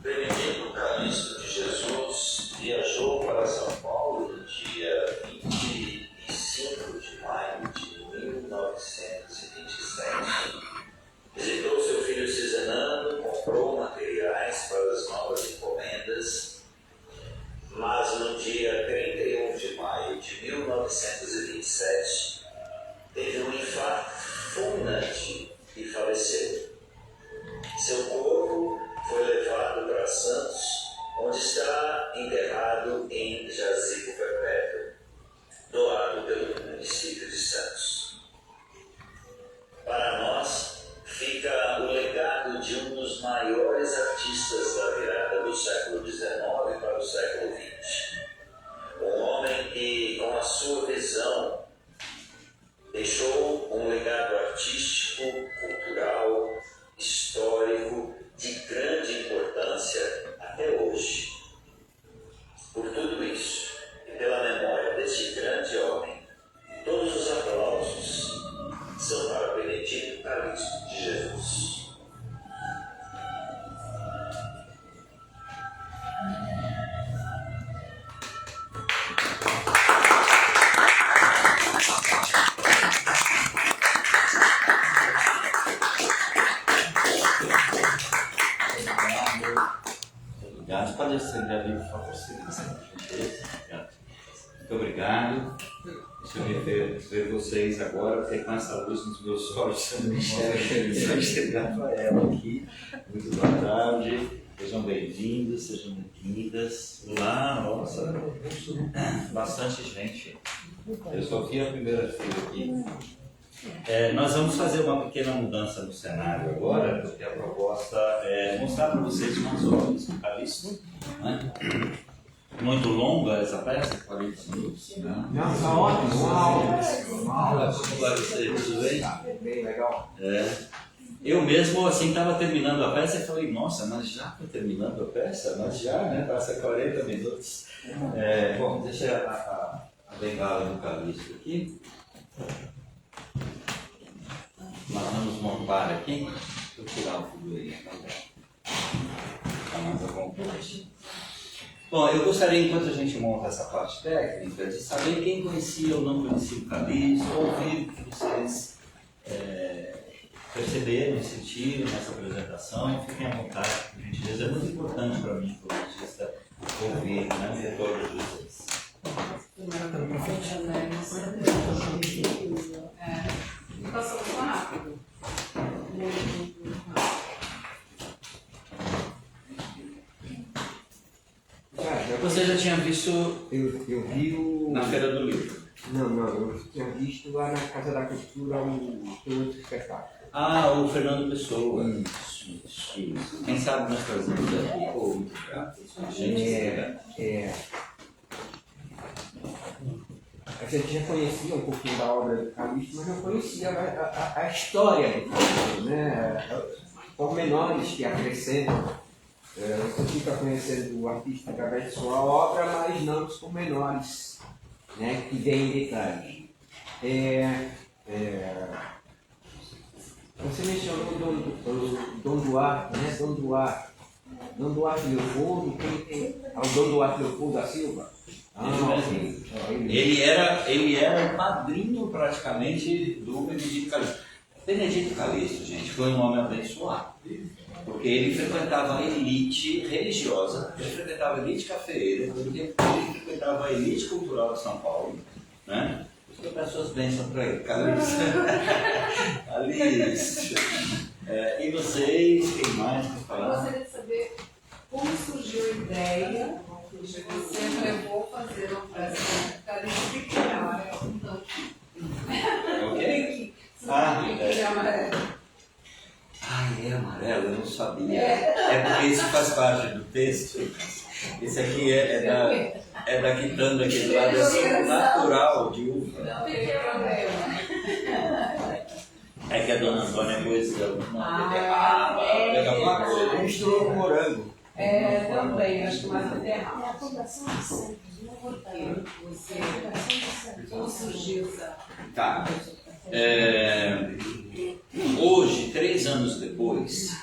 Benedito Calixto de Jesus viajou para São Paulo no dia 25 de maio de 1927. Visitou seu filho Cizenando, comprou materiais para as novas encomendas, mas no dia 31 de maio de 1927 teve um infarto fulminante e faleceu. Seu corpo foi levado para Santos, onde está enterrado em jazigo perpétuo, doado pelo município de Santos. Para nós, Muito obrigado. Deixa eu ver vocês agora, porque com essa luz nos meus olhos eu não enxergo. Vou enxergar Rafaela aqui. Muito boa tarde. Sejam bem-vindos, sejam bem-vindas. Lá, nossa, bastante gente. Eu só vi a primeira fila aqui. Nós vamos fazer uma pequena mudança no cenário agora, porque a proposta é mostrar para vocês umas obras do Calixto, né? Muito longa essa peça, 40 minutos. Né? Não, está ótimo, uma aula. Como vai você? Tudo bem? Bem legal. Eu mesmo, assim, estava terminando a peça e falei, nossa, mas já estou terminando a peça? Mas já, né? Passa 40 minutos. Bom, deixa a bengala do Calixto aqui. Nós vamos montar aqui. Deixa eu tirar o figurino. Está mais à vontade. Bom, eu gostaria, enquanto a gente monta essa parte técnica, de saber quem conhecia ou não conhecia o Calixto, ouvir o que vocês perceberam e sentiram nessa apresentação. Fiquem à vontade, por gentileza. É muito importante para mim, como artista, ouvir, né, o retorno de vocês. Passou muito rápido. Você já tinha visto Eu vi o... na Feira do Livro? Não, eu tinha visto lá na Casa da Cultura o outro espetáculo. Ah, o Fernando Pessoa. Isso. Quem sabe nós trazemos aqui, ou A gente já conhecia um pouquinho da obra do Calixto, mas não conhecia a história do Calixto, né? Pormenores que acrescentam. Você fica conhecendo o artista através de sua obra, mas não os pormenores, né, que vêm em detalhes. Você mencionou o Dom Duarte, né? Dom Duarte Leopoldo, o Dom Duarte Leopoldo da Silva. Sim. Ele era o padrinho praticamente do Benedito Calixto. Benedito Calixto, gente, foi um homem abençoado, porque ele frequentava a elite religiosa, ele frequentava a elite cafeeira, ele frequentava a elite cultural de São Paulo, né? Eu peço as bênçãos para ele, Calixto. Calixto. E vocês, quem mais quer Eu falar? gostaria de saber como surgiu a ideia de você me levou a fazer uma peça Calixto amarelo. Ok? É amarelo. É amarelo, eu não sabia. É porque isso faz parte do texto. Esse aqui é da quitanda aqui do lado, assim, natural de uva. Não tem problema. É que a dona Antônia conheceu. Pega alguma coisa. Misturou com morango. Também, acho que mais beterraba. É a Fundação de Santos, não porque como surgiu essa... Tá. Hoje, 3 anos depois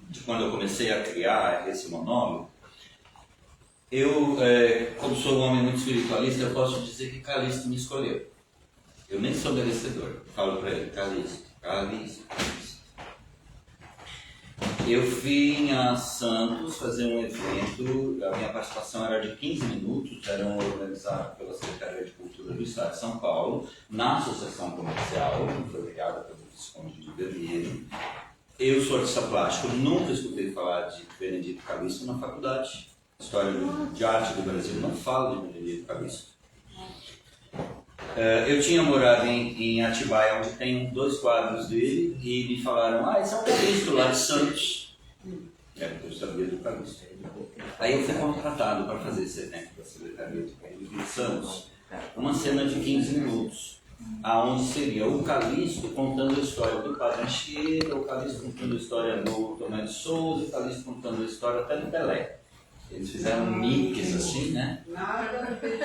de quando eu comecei a criar esse monólogo, eu, como sou um homem muito espiritualista, eu posso dizer que Calixto me escolheu. Eu nem sou merecedor. Eu falo para ele, Calixto. Eu vim a Santos fazer um evento, a minha participação era de 15 minutos, era organizado pela Secretaria de Cultura do Estado de São Paulo, na Associação Comercial, que foi criada pelo Visconde de Vermelho. Eu sou artista plástico, nunca escutei falar de Benedito Calixto na faculdade. A história de arte do Brasil não fala de Benedito Calixto. Eu tinha morado em Atibaia, onde tem 2 quadros dele, e me falaram, esse é um Calixto lá de Santos. Eu sabia do Calixto. Aí eu fui contratado para fazer esse evento da Secretaria de Cultura de Santos, uma cena de 15 minutos, aonde seria o Calixto contando a história do Padre Anchieta, o Calixto contando a história do Tomé de Souza, o Calixto contando a história até do Pelé. Eles fizeram um mix assim, né? Nada a ver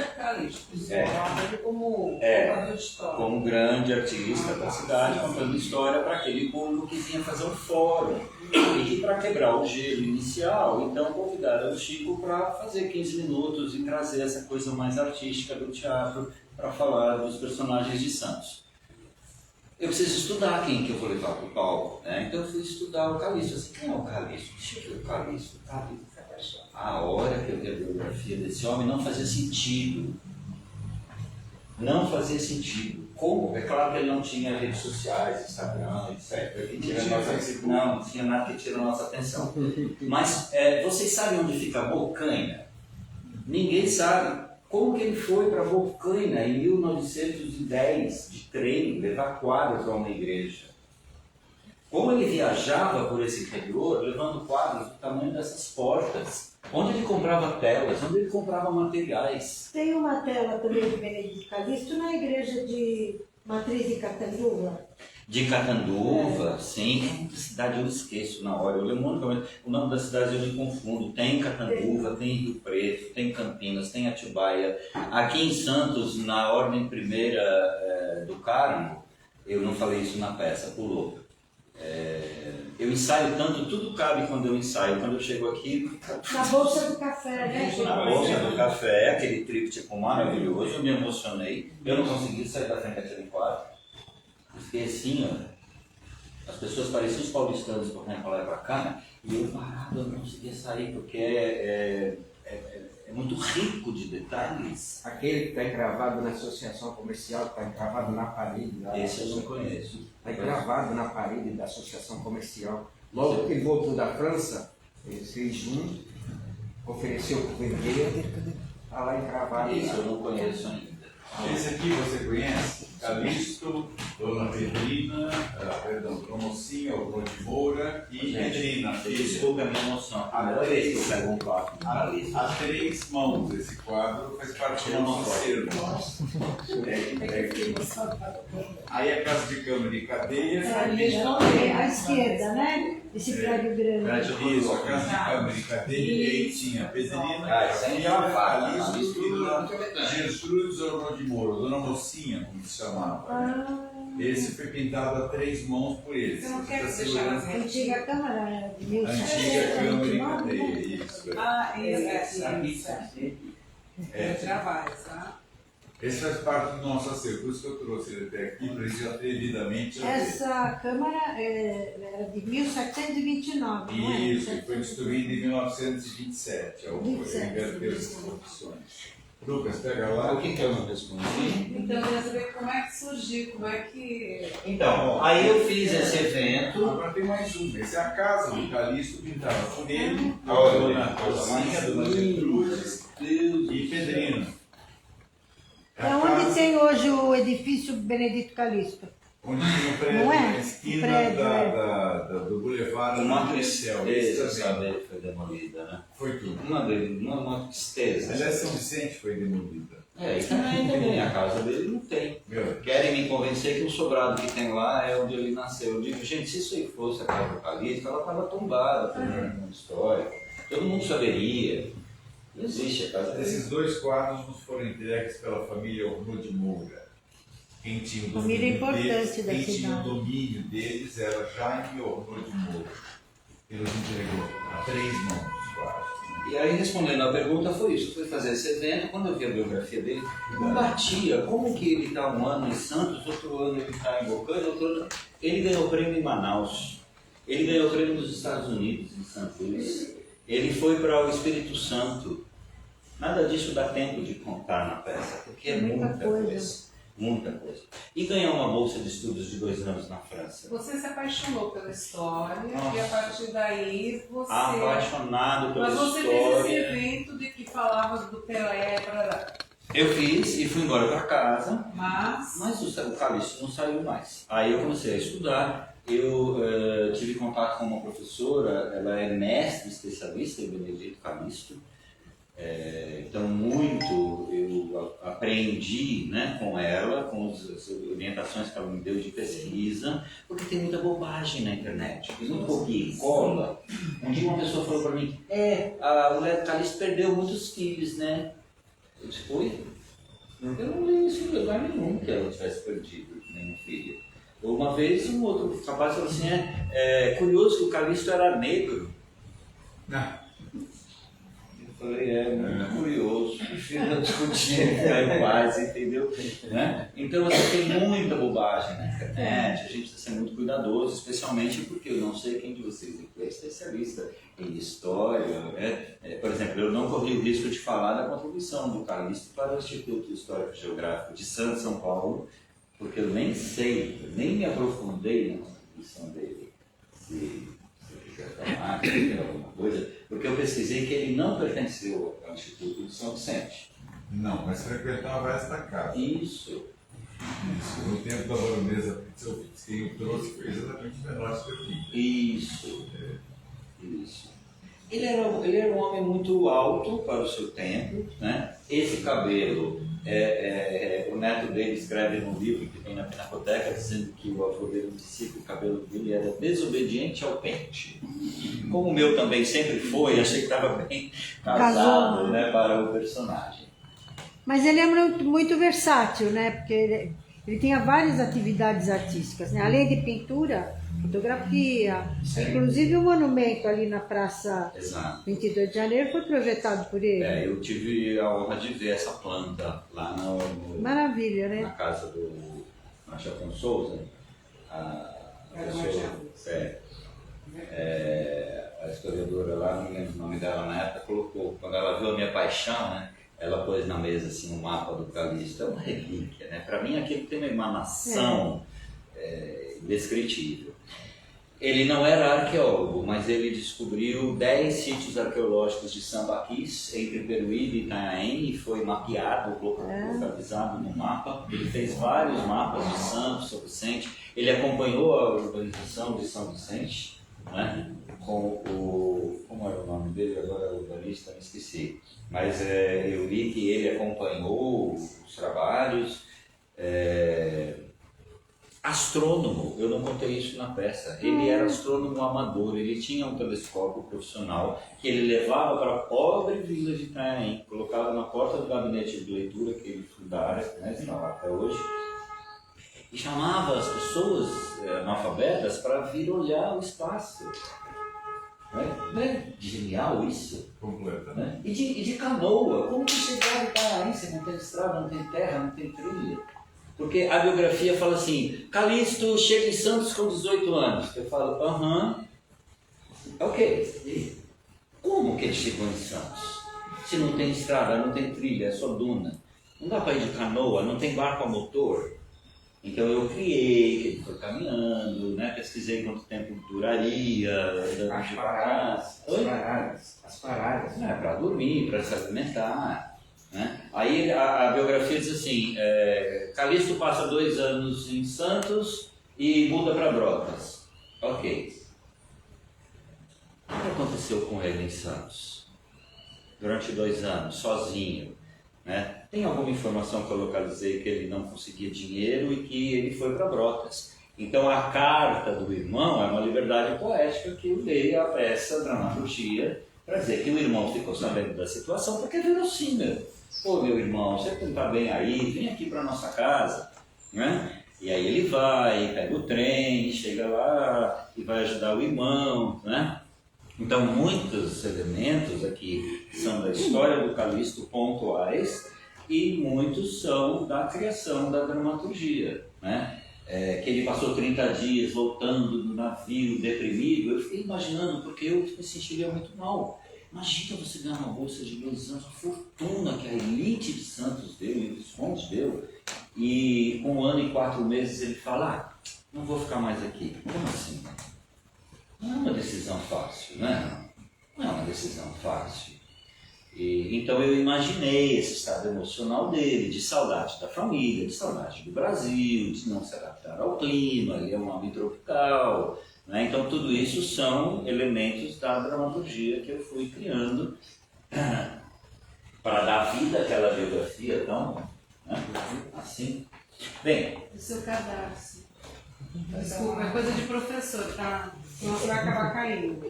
com Calixto. Como grande artista da cidade, contando história para aquele público que vinha fazer um fórum. E que, para quebrar o gelo inicial, então convidaram o Chico para fazer 15 minutos e trazer essa coisa mais artística do teatro para falar dos personagens de Santos. Eu preciso estudar quem que eu vou levar para o palco, né? Então eu fui estudar o Calixto. Assim, quem é o Calixto? Deixa eu ver o Calixto. A hora que eu vi a biografia desse homem não fazia sentido. Não fazia sentido. Como? É claro que ele não tinha redes sociais, Instagram, etc. Não tinha nada que tira a nossa atenção. Mas vocês sabem onde fica a Bocaina? Ninguém sabe. Como que ele foi para Bocaina em 1910, de trem, levar quadros a uma igreja? Como ele viajava por esse interior, levando quadros do tamanho dessas portas? Onde ele comprava telas, onde ele comprava materiais? Tem uma tela também de Benedito Calixto na igreja de Matriz de Catanduva. De Catanduva, sim. Que cidade eu esqueço na hora. Eu lembro o nome da cidade eu me confundo. Tem Catanduva, tem Rio Preto, tem Campinas, tem Atibaia. Aqui em Santos, na ordem primeira do Carmo, eu não falei isso na peça, pulou. Eu ensaio tanto, tudo cabe quando eu ensaio. Quando eu chego aqui... Na Bolsa do Café, né? Na Bolsa do Café, aquele tríptico maravilhoso, eu me emocionei. Eu não consegui sair da frente daquele quadro. Fiquei assim, ó. As pessoas pareciam os paulistanos correndo para lá e para cá, né? E eu parado, eu não conseguia sair, porque é muito rico de detalhes. Aquele que está engravado na associação comercial, está engravado na parede. Esse eu não conheço. Está engravado na parede da associação comercial. Logo que ele voltou da França, ele fez ofereceu para vender, está lá engravado. Esse eu não conheço ainda. Esse aqui você conhece? Calixto, Dona Pedrina, Dona Mocinha, o Dona de Moura e Pedrina. Desculpa a minha emoção. A primeira vez que eu pego um quadro. Há 3 mãos esse quadro, faz parte do nosso acervo. Aí a casa de câmara e cadeia. À esquerda, né? Esse prédio grande. Isso, a casa de câmara e cadeia. E aí tinha Pedrina, sempre é uma faca. Calixto e Dona Gertrudes ou de Moura, Dona Mocinha, como se chamava. Esse foi pintado a 3 mãos por eles. Você não quer deixar nas A antiga Câmara, né? De Antiga Câmara e 1729, Cadeia, né? isso. Trabalho, tá? Esse faz parte do nosso acervo, por isso que eu trouxe ele até aqui, para ele já devidamente a ver. Essa Câmara era de 1729, não é? Isso, e foi destruída em 1927, ao 27. inverter as condições. Lucas, pega lá. O que eu não respondi? Então, eu queria saber como é que surgiu, como é que... Então, aí eu fiz esse evento. Agora tem mais um. Esse é a casa do Calixto, pintada por ele, a Olha, Dona Mocinha, Dona Gertrudes e Pedrina. É onde tem hoje o edifício Benedito Calixto. Onde tem o prédio, Não é? na esquina Prédio, do Boulevard Uma Marcel. tristeza saber que foi demolida, né? Foi tudo. Uma tristeza. Aliás, São Vicente foi demolida. E também a casa dele não tem. Meu, Querem me convencer que o sobrado que tem lá é onde ele nasceu. Eu digo, gente, se isso aí fosse a casa do Calixto, ela estava tombada por um histórico. Todo mundo saberia. Não existe a casa dele. esses 2 quadros nos foram entregues pela família Orno de Moura. Quem tinha o Família domínio importante deles, da quem tinha o cidade. domínio deles era Jaime Orno de Moura. Ele nos entregou a 3 mãos os quadros. E aí, respondendo a pergunta, foi isso. Fui fazer esse evento, quando eu vi a biografia dele, não batia. Como que ele está um ano em Santos, outro ano ele está em Bocaina, outro ano... Ele ganhou prêmio em Manaus. Ele ganhou prêmio nos Estados Unidos, em Santos Luís. Ele foi para o Espírito Santo. Nada disso dá tempo de contar na peça, porque é muita coisa. Muita coisa. E ganhou uma bolsa de estudos de 2 anos na França. Você se apaixonou pela história Nossa. e a partir daí você... Apaixonado pela Mas você história. fez esse evento de que falava do Pelé, Eu fiz e fui embora para casa, mas o Calixto não saiu mais. Aí eu comecei a estudar. Eu tive contato com uma professora, ela é mestre especialista em Benedito Calixto. Então, muito eu aprendi, né, com ela, com as orientações que ela me deu de pesquisa, porque tem muita bobagem na internet, muito copia e cola. Um dia uma pessoa falou para mim, a mulher do Calixto perdeu muitos filhos, né? Eu disse, oi? Eu não li isso em lugar nenhum que ela tivesse perdido nenhum filho. Uma vez um outro rapaz falou assim, é curioso que o Calixto era negro. Eu falei, muito curioso, prefiro não discutir, ficar em paz, entendeu? Né? Então, assim, tem muita bobagem na internet, a gente precisa ser muito cuidadoso, especialmente porque eu não sei quem de vocês aqui é especialista em história. Por exemplo, eu não corri o risco de falar da contribuição do Calixto para o Instituto Histórico Geográfico de Santos, São Paulo, porque eu nem sei, nem me aprofundei na contribuição dele. Se quiser falar, se tem alguma coisa, porque eu pesquisei que ele não pertenceu ao Instituto de São Vicente. Não, mas frequentava esta casa. Isso. No tempo da baronesa Pitzelwitz, quem o trouxe foi exatamente o menor que eu fiz. Isso. Ele era um homem muito alto para o seu tempo, né? Esse cabelo, o neto dele escreve num livro que tem na Pinacoteca, dizendo que o avô dele dizia que o cabelo dele era desobediente ao pente. Como o meu também sempre foi, achei que estava bem casado, né, para o personagem. Mas ele é muito versátil, né? Porque ele tinha várias atividades artísticas, né? Além de pintura, fotografia, inclusive o monumento ali na Praça Exato. 22 de Janeiro foi projetado por ele. Eu tive a honra de ver essa planta lá Maravilha, né? na casa do Machado Souza. A historiadora lá, não lembro o nome dela na época, colocou, quando ela viu a minha paixão, né? Ela pôs na mesa assim, um mapa do Calixto. É uma relíquia, né? Para mim aquilo tem uma emanação indescritível. Ele não era arqueólogo, mas ele descobriu 10 sítios arqueológicos de Sambaquis, entre Peruíbe e Itanhaém, e foi mapeado, localizado no mapa. Ele fez vários mapas de Santos, São Vicente. Ele acompanhou a urbanização de São Vicente, né? Com como era o nome dele, agora o urbanista, me esqueci. Mas eu li que ele acompanhou os trabalhos. Astrônomo, eu não contei isso na peça. Ele era astrônomo amador, ele tinha um telescópio profissional que ele levava para a pobre vila de Itanhaém, colocava na porta do gabinete de leitura que ele fundara, né, está lá até hoje, e chamava as pessoas analfabetas para vir olhar o espaço. Não é genial isso? Completa. Né? E de canoa, como que chegar em Itanhaém se não tem estrada, não tem terra, não tem trilha? Porque a biografia fala assim, Calixto chega em Santos com 18 anos. Eu falo, ok. E como que ele chegou em Santos? Se não tem estrada, não tem trilha, é só duna. Não dá para ir de canoa, não tem barco a motor. Então eu criei, que ele foi caminhando, né? Pesquisei quanto tempo duraria. As paradas. Para dormir, para se alimentar. Né? Aí a biografia diz assim, Calixto passa 2 anos em Santos e muda para Brotas. Ok. O que aconteceu com ele em Santos? Durante 2 anos, sozinho. Né? Tem alguma informação que eu localizei que ele não conseguia dinheiro e que ele foi para Brotas. Então a carta do irmão é uma liberdade poética que eu dei a peça dramaturgia para dizer que o irmão ficou sabendo da situação porque é verossímil. Pô, meu irmão, você não está bem aí, vem aqui para nossa casa, né? E aí ele vai, pega o trem, chega lá e vai ajudar o irmão, né? Então, muitos elementos aqui são da história do Calixto pontuais e muitos são da criação da dramaturgia, né? Que ele passou 30 dias voltando no navio, deprimido. Eu fiquei imaginando, porque eu me sentiria muito mal. Imagina você ganhar uma bolsa de 2 anos, a fortuna que a elite de Santos deu e os fontes deu, e com 1 ano e 4 meses ele fala, não vou ficar mais aqui. Como assim? Não é uma decisão fácil, né? Não é uma decisão fácil. Então eu imaginei esse estado emocional dele, de saudade da família, de saudade do Brasil, de não se adaptar ao clima, ele é um homem tropical. Né? Então tudo isso são elementos da dramaturgia que eu fui criando para dar vida àquela biografia tão, né? Assim. Bem, O seu cadarço. Desculpa, é coisa de professor, tá? Senão você vai acabar caindo.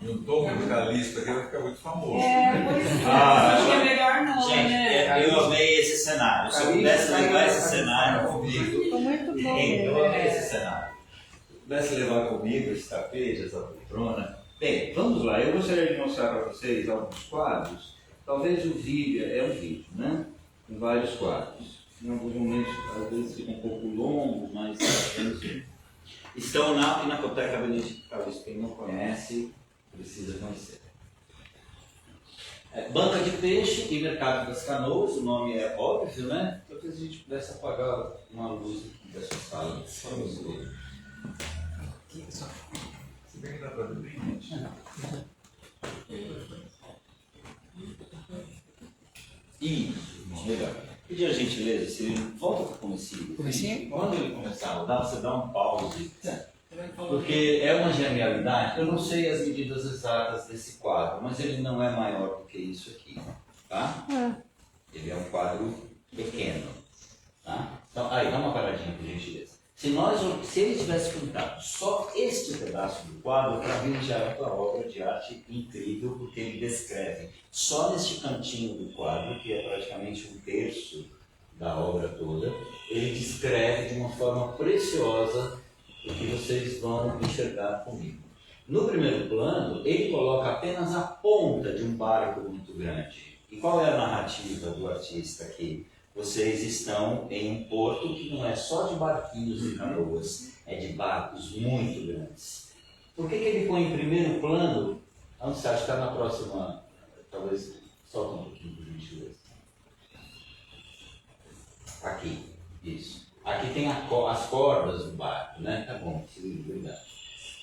E o tomo do Calixto aqui vai ficar muito famoso. Pois é. Acho que é melhor não, gente, né? eu amei esse cenário. Se eu pudesse levar esse cenário comigo, Ficou muito bom. eu amei esse cenário. Se eu pudesse levar comigo esse tapete, essa poltrona. Bem, vamos lá. Eu gostaria de mostrar para vocês alguns quadros. Talvez o vídeo, um vídeo, né? Com vários quadros. Em alguns momentos, às vezes fica um pouco longo, mas estão na Pinacoteca Benedito Calixto. Quem não conhece, precisa conhecer. Banca de Peixe e Mercado das Canoas, o nome é óbvio, né? Talvez a gente pudesse apagar uma luz aqui dessa sala. Vamos ver. Se bem que dá para ver bem, gente. Isso, melhor. Pedir a gentileza, se ele volta para o comecinho. Comecinho? Quando ele começar a rodar, você dá um pause. Porque é uma genialidade. Eu não sei as medidas exatas desse quadro, mas ele não é maior do que isso aqui. Tá? Ele é um quadro pequeno. Tá? Então, aí, dá uma paradinha, por gentileza. Se ele tivesse pintado só este pedaço do quadro, para mim já é uma obra de arte incrível, porque ele descreve só neste cantinho do quadro, que é praticamente um terço da obra toda, ele descreve de uma forma preciosa o que vocês vão enxergar comigo. No primeiro plano, ele coloca apenas a ponta de um barco muito grande. E qual é a narrativa do artista aqui? Vocês estão em um porto que não é só de barquinhos e canoas, é de barcos muito grandes. Por que ele põe em primeiro plano? Onde você acha que está na próxima? Talvez solta um pouquinho por gentileza. Aqui, isso. Aqui tem as cordas do barco, né? Tá bom, obrigado.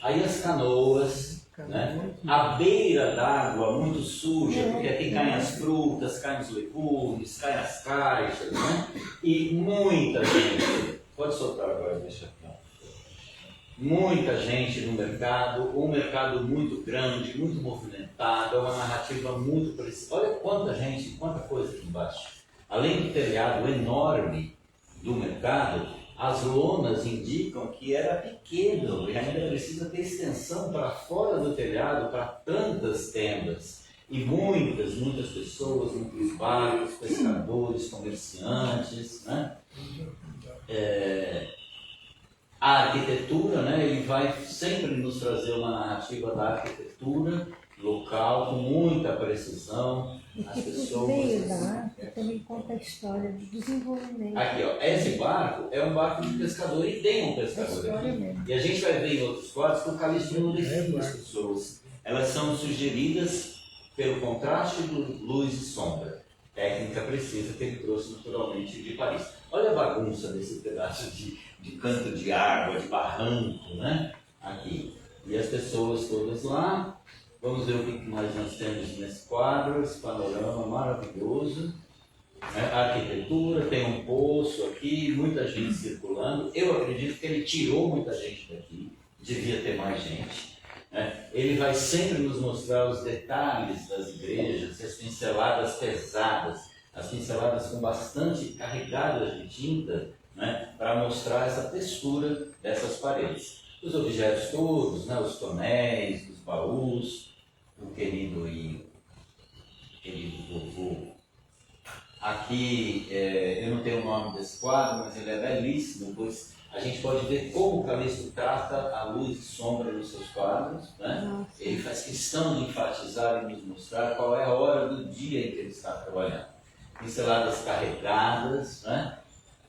Aí as canoas, né? A beira d'água muito suja, porque aqui caem as frutas, caem os legumes, caem as caixas, né? E muita gente, pode soltar agora, deixa aqui. Muita gente no mercado, um mercado muito grande, muito movimentado, é uma narrativa muito precisa. Olha quanta gente, quanta coisa aqui embaixo. Além do telhado enorme do mercado, as lonas indicam que era pequeno e ainda precisa ter extensão para fora do telhado para tantas tendas. E muitas pessoas, muitos barcos, pescadores, comerciantes, né? A arquitetura, né? Ele vai sempre nos trazer uma narrativa da arquitetura local com muita precisão. As pessoas veio da arte também conta a história do desenvolvimento. Aqui, ó, esse barco é um barco de pescador e tem um pescador aqui. Mesmo. E a gente vai ver em outros quadros que o Calixto não define as pessoas. Elas são sugeridas pelo contraste de luz e sombra. Técnica precisa que ele trouxe naturalmente de Paris. Olha a bagunça desse pedaço de canto de água, de barranco, né? Aqui. E as pessoas todas lá. Vamos ver o que mais nós temos nesse quadro, esse panorama maravilhoso. A arquitetura, tem um poço aqui, muita gente circulando. Eu acredito que ele tirou muita gente daqui, devia ter mais gente. Ele vai sempre nos mostrar os detalhes das igrejas, as pinceladas pesadas, as pinceladas com bastante carregadas de tinta, né, para mostrar essa textura dessas paredes. Os objetos todos, né, os tonéis, os baús, o querido vovô. Aqui, eu não tenho o nome desse quadro, mas ele é belíssimo, pois a gente pode ver como o Calixto trata a luz e sombra nos seus quadros, né? Ele faz questão de enfatizar e nos mostrar qual é a hora do dia em que ele está trabalhando. Pinceladas carregadas, né?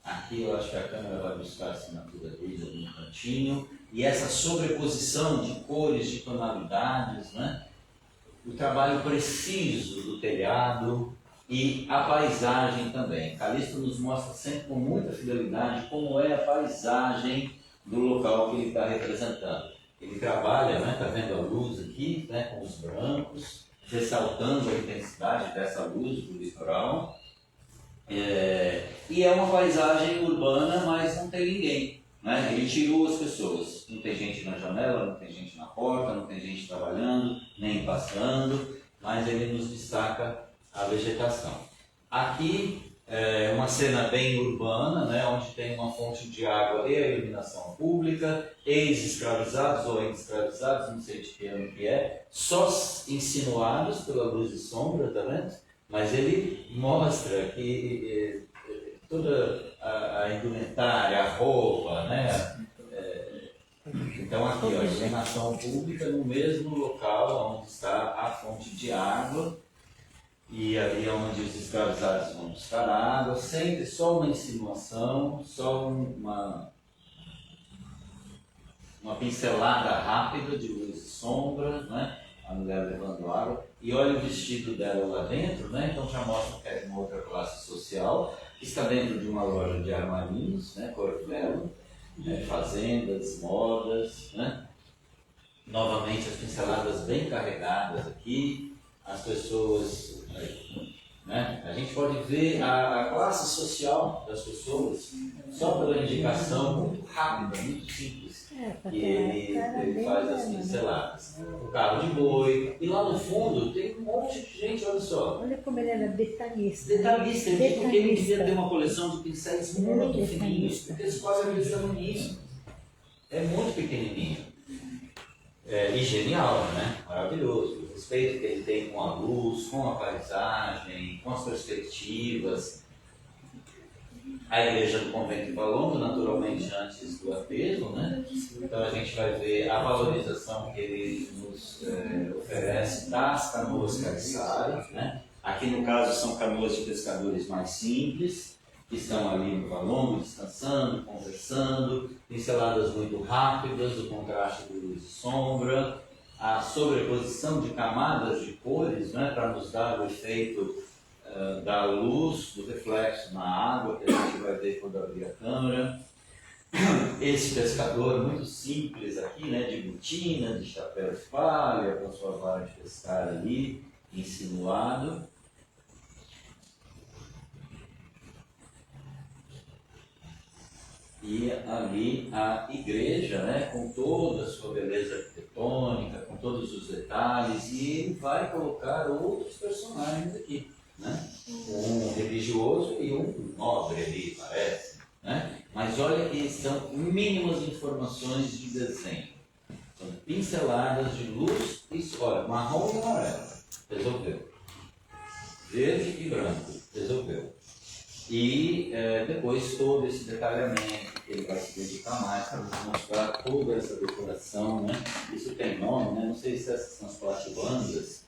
Aqui eu acho que a câmera vai buscar a assinatura dele ali no cantinho. E essa sobreposição de cores, de tonalidades, né? O trabalho preciso do telhado e a paisagem também. Calixto nos mostra sempre com muita fidelidade como é a paisagem do local que ele está representando. Ele trabalha, né? Está vendo a luz aqui, né? Com os brancos, ressaltando a intensidade dessa luz do litoral. E é uma paisagem urbana, mas não tem ninguém, né? Ele tirou as pessoas. Não tem gente na janela, não tem gente na porta, não tem gente trabalhando, nem passando, mas ele nos destaca a vegetação. Aqui é uma cena bem urbana, né? Onde tem uma fonte de água e a iluminação pública, ex-escravizados ou ex-escravizados, não sei de que ano que é, só insinuados pela luz e sombra, tá vendo? Mas ele mostra que toda a indumentária, a roupa, né? Então aqui, ó, iluminação pública no mesmo local onde está a fonte de água e ali onde os escravizados vão buscar água, sempre só uma insinuação, só uma uma pincelada rápida de luz e sombra, né? A mulher levando água, e olha o vestido dela lá dentro, né? Então já mostra que é de uma outra classe social, que está dentro de uma loja de armarinhos, né? Corvelo, né? Fazendas, modas, né? Novamente as pinceladas bem carregadas aqui, as pessoas, né? A gente pode ver a classe social das pessoas só pela indicação muito rápida, muito simples, que ele faz as pinceladas. O carro de boi, e lá no fundo tem um monte de gente, olha só. Olha como ele era detalhista. Detalhista, porque ele queria ter uma coleção de pincéis muito fininhos, porque eles quase acreditam nisso. É muito pequenininho. E genial, né? Maravilhoso. O respeito que ele tem com a luz, com a paisagem, com as perspectivas. A igreja do Convento de Valongo, naturalmente antes do apelo, né? Então a gente vai ver a valorização que ele nos oferece das canoas caiçaras, né? Aqui no caso são canoas de pescadores mais simples, que estão ali no Valongo, descansando, conversando, pinceladas muito rápidas, o contraste de luz e sombra, a sobreposição de camadas de cores, né, para nos dar o efeito da luz, do reflexo na água, que a gente vai ver quando abrir a câmera. Esse pescador muito simples aqui, né, de botina, de chapéu de palha, com a sua vara de pescar ali, insinuado. E ali a igreja, né, com toda a sua beleza arquitetônica, com todos os detalhes, e ele vai colocar outros personagens aqui, né? Um religioso e um nobre ali, parece, né? Mas olha que são mínimas informações de desenho. São pinceladas de luz e olha, marrom e amarelo, resolveu. Verde e branco, resolveu. E depois todo esse detalhamento, ele vai se dedicar mais para nos mostrar toda essa decoração, né? Isso tem nome, né? Não sei se essas são as platibandas,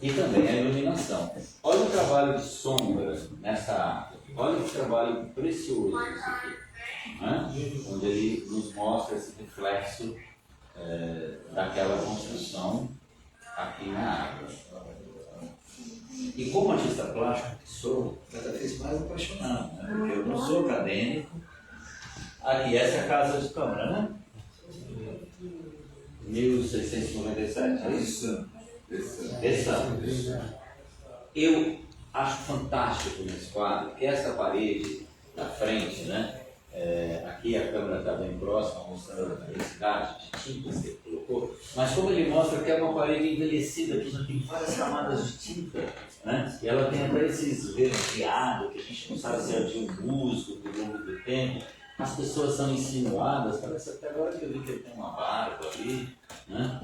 e também a iluminação. Olha o trabalho de sombra nessa arte, olha o trabalho precioso disso aqui, né? Onde ele nos mostra esse reflexo daquela construção aqui na água. E como artista plástico que sou, cada vez mais apaixonado, né? Porque eu não sou acadêmico. Aqui, essa é a casa de câmara, né? 1697, é isso? Esse ano. Eu acho fantástico nesse quadro que essa parede da frente, né? Aqui a câmera está bem próxima, mostrando a diversidade de tintas que ele colocou, mas como ele mostra que é uma parede envelhecida, que já tem várias camadas de tinta, né? E ela tem até esse esverdeado, que a gente não sabe se é de um musgo ao longo do tempo. As pessoas são insinuadas, parece até agora que eu vi que ele tem uma barba ali, né?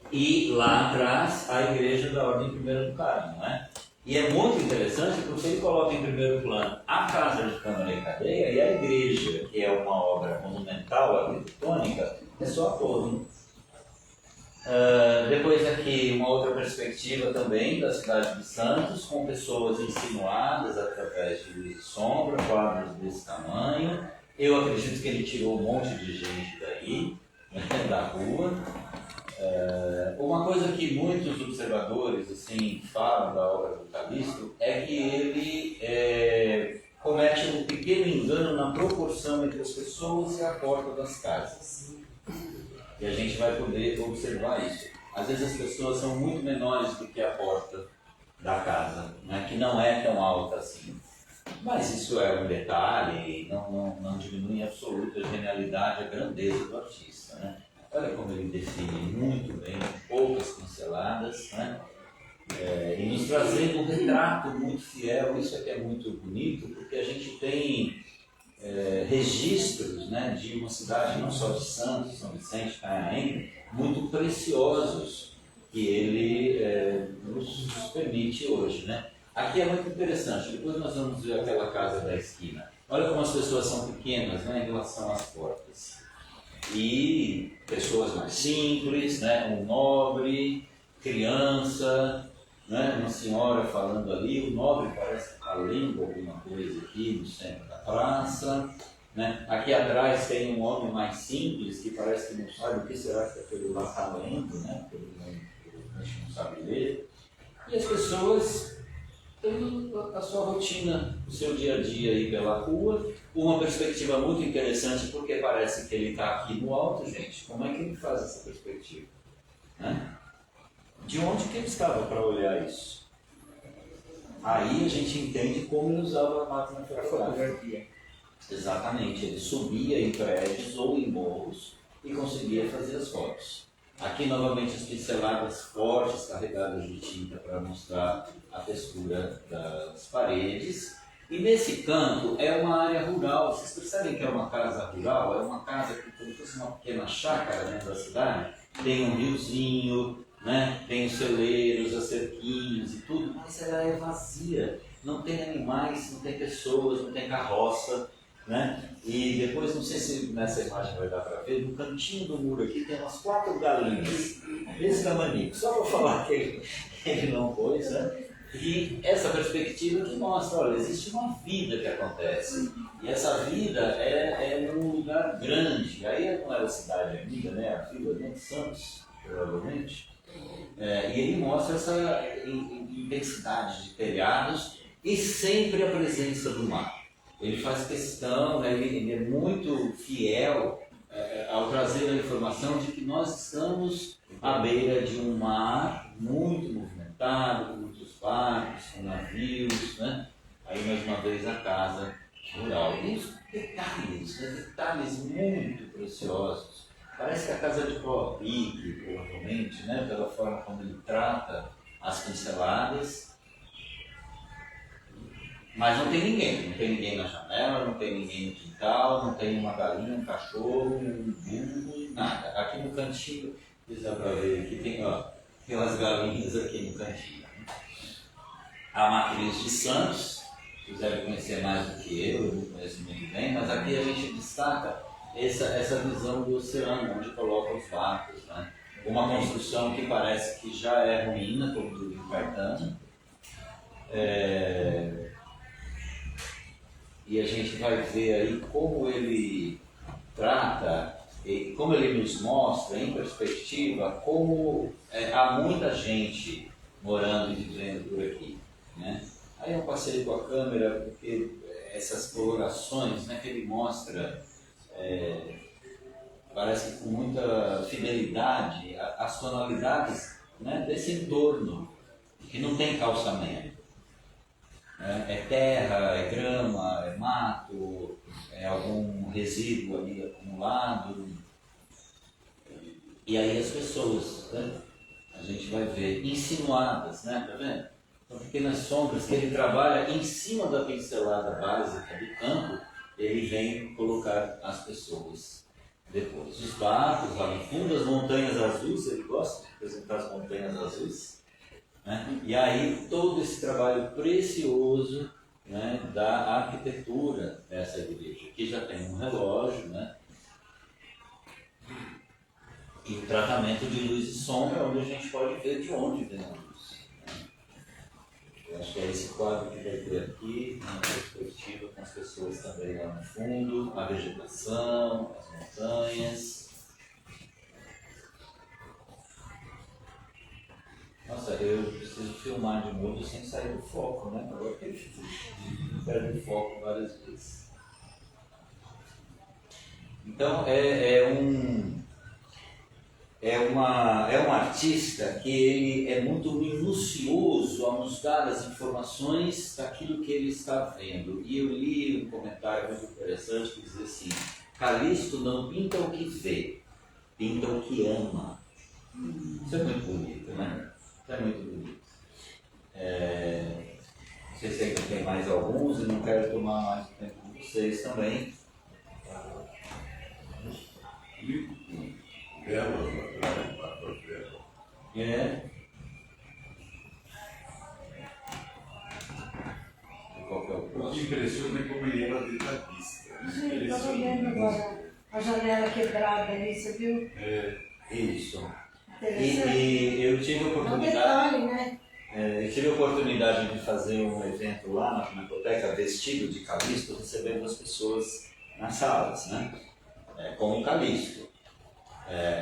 E lá atrás a igreja da Ordem Primeira do Carmo, né? E é muito interessante porque ele coloca em primeiro plano a casa de câmara e cadeia e a igreja, que é uma obra monumental, arquitetônica, é só a torre. Depois aqui uma outra perspectiva também da cidade de Santos, com pessoas insinuadas através de luz e sombra, quadros desse tamanho. Eu acredito que ele tirou um monte de gente daí, né, da rua. Uma coisa que muitos observadores assim, falam da obra do Calixto é que ele comete um pequeno engano na proporção entre as pessoas e a porta das casas. E a gente vai poder observar isso. Às vezes as pessoas são muito menores do que a porta da casa, né? Que não é tão alta assim. Mas isso é um detalhe, não diminui em absoluto a genialidade, a grandeza do artista, né? Olha como ele define muito bem, poucas pinceladas, né? E nos trazendo um retrato muito fiel. Isso aqui é muito bonito, porque a gente tem registros, né, de uma cidade, não só de Santos, São Vicente, Itanhaém, muito preciosos, que ele nos permite hoje, né? Aqui é muito interessante, depois nós vamos ver aquela casa da esquina. Olha como as pessoas são pequenas, né, em relação às portas. E pessoas mais simples, né, um nobre, criança, né, uma senhora falando ali, o nobre parece que está lendo alguma coisa aqui no centro da praça, né? Aqui atrás tem um homem mais simples que parece que não sabe o que será que aquele lá está lendo, né? Porque ele não sabe ler. E as pessoas tendo a sua rotina, o seu dia a dia aí pela rua, uma perspectiva muito interessante, porque parece que ele está aqui no alto, gente. Como é que ele faz essa perspectiva? Né? De onde que ele estava para olhar isso? Aí a gente entende como ele usava a máquina fotográfica. Exatamente, ele subia em prédios ou em morros e conseguia fazer as fotos. Aqui novamente as pinceladas fortes carregadas de tinta para mostrar a textura das paredes. E nesse canto é uma área rural. Vocês percebem que é uma casa rural? É uma casa que como se fosse uma pequena chácara dentro da cidade. Tem um riozinho, né? Tem os celeiros, as cerquinhos e tudo, mas ela é vazia. Não tem animais, não tem pessoas, não tem carroça. Né? E depois, não sei se nessa imagem vai dar para ver, no cantinho do muro aqui tem umas 4 galinhas desse tamaninho, só para falar que ele não pôs, né? E essa perspectiva que mostra, olha, existe uma vida que acontece, e essa vida é num lugar grande. Aí não era a cidade ainda, né? A Vila de Santos, provavelmente, e ele mostra essa intensidade de telhados e sempre a presença do mar. Ele faz questão, né, ele é muito fiel ao trazer a informação de que nós estamos à beira de um mar muito movimentado, com muitos barcos, com navios, né? Aí mais uma vez a casa rural. E os detalhes, né, detalhes muito preciosos. Parece que a casa de Paul Pique, provavelmente, né, pela forma como ele trata as pinceladas. Mas não tem ninguém na janela, não tem ninguém no quintal, não tem uma galinha, um cachorro, um burro, nada. Aqui no cantinho, dá para ver, aqui tem umas galinhas aqui no cantinho. A Matriz de Santos, vocês devem conhecer mais do que eu não conheço muito bem, mas aqui a gente destaca essa visão do oceano, onde coloca os barcos. Né? Uma construção que parece que já é ruína, como do Rio Caetano. E a gente vai ver aí como ele trata, e como ele nos mostra em perspectiva, como há muita gente morando e vivendo por aqui. Né? Aí eu passei com a câmera porque essas colorações, né, que ele mostra, parece que com muita fidelidade, as tonalidades, né, desse entorno, que não tem calçamento. É terra, é grama, é mato, é algum resíduo ali acumulado. E aí as pessoas, né, a gente vai ver insinuadas, né, tá vendo? São pequenas sombras que ele trabalha em cima da pincelada básica do campo, ele vem colocar as pessoas depois. Os barcos lá no fundo, as montanhas azuis, ele gosta de apresentar as montanhas azuis. Né? E aí todo esse trabalho precioso, né, da arquitetura dessa igreja. Aqui já tem um relógio, né? E o tratamento de luz e sombra, onde a gente pode ver de onde vem a luz. Né? Eu acho que é esse quadro que vai ter aqui, uma perspectiva com as pessoas também lá no fundo, a vegetação, as montanhas. Nossa, eu preciso filmar de novo sem sair do foco, né? Agora que eu perde o foco várias vezes. Então, é um artista que ele é muito minucioso ao nos dar as informações daquilo que ele está vendo. E eu li um comentário muito interessante que dizia assim: Calixto não pinta o que vê, pinta o que ama. Isso é muito bonito, né? É muito bonito. Não sei se ainda tem mais alguns e não quero tomar mais tempo com vocês também. Qual que é o O que próximo? impressiona é como ele era detalhista. Gente, estava vendo agora a janela quebrada ali, você viu? Isso. Interessante. E eu tive a É um oportunidade. detalhe, né? Eu tive a oportunidade de fazer um evento lá na Pinacoteca, vestido de Calixto, recebendo as pessoas nas salas, né? Com o Calixto.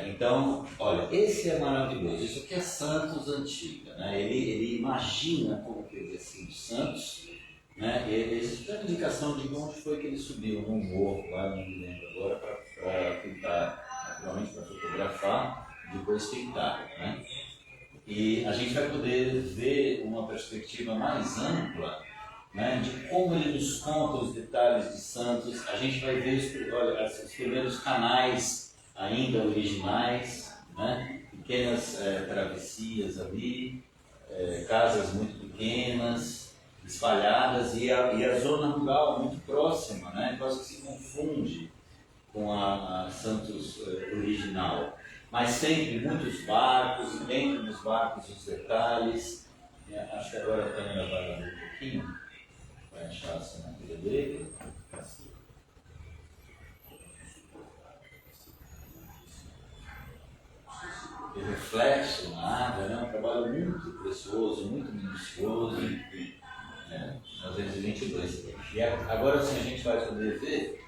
Então, olha, esse é maravilhoso. Isso aqui é Santos Antiga, né? Ele imagina como que ele assim, os Santos, né? Ele tem uma indicação de onde foi que ele subiu num morro, lá não me lembro agora, para pintar, naturalmente para fotografar, depois pintar, né? E a gente vai poder ver uma perspectiva mais ampla, né, de como ele nos conta os detalhes de Santos. A gente vai ver os primeiros canais ainda originais, né, pequenas travessias ali, casas muito pequenas, espalhadas, e a zona rural muito próxima, né, quase que se confunde com a Santos original. Mas sempre muitos barcos, e dentro dos barcos os detalhes. Acho que agora a câmera vai lá um pouquinho, vai achar a assinatura dele. O reflexo na água, né? Um trabalho muito precioso, muito minucioso. 1922. E agora sim a gente vai poder ver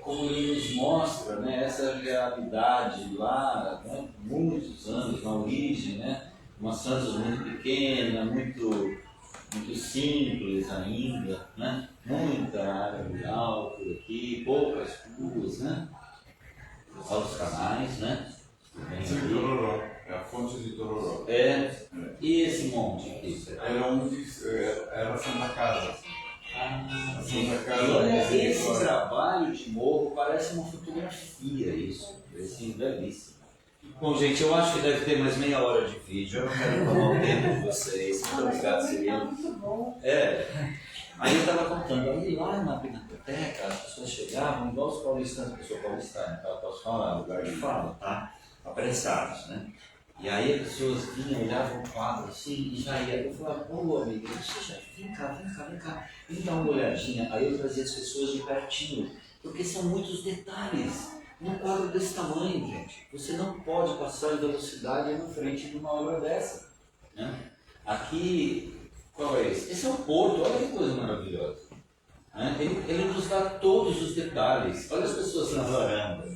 como ele nos mostra, né, essa realidade lá, né, muitos anos na origem, né, uma Santos muito pequena, muito simples ainda, né, muita área rural por aqui, poucas ruas, né, altos canais, né. Sim, Tororó, é a fonte de Tororó. E esse monte aqui? Era Santa Casa. Sim. E olha, esse trabalho de morro parece uma fotografia, isso. Parece belíssimo. Bom, gente, eu acho que deve ter mais meia hora de vídeo. Eu não quero tomar o tempo de vocês. Muito obrigado, Cirilo. Muito bom. Aí eu estava contando, aí lá na Pinacoteca, as pessoas chegavam, igual os paulistanos, eu sou paulistano, então eu posso falar, lugar de fala, tá? Apressados, né? E aí as pessoas vinham, olhavam o quadro assim e já ia. Eu falava, ô amigo, vem cá, vem dar uma olhadinha. Aí eu trazia as pessoas de pertinho, porque são muitos detalhes. Num quadro desse tamanho, gente, você não pode passar em velocidade na frente de uma obra dessa, né? Aqui, qual é esse? Esse é o Porto, olha que coisa maravilhosa. Né? Ele nos dá todos os detalhes. Olha as pessoas na varanda,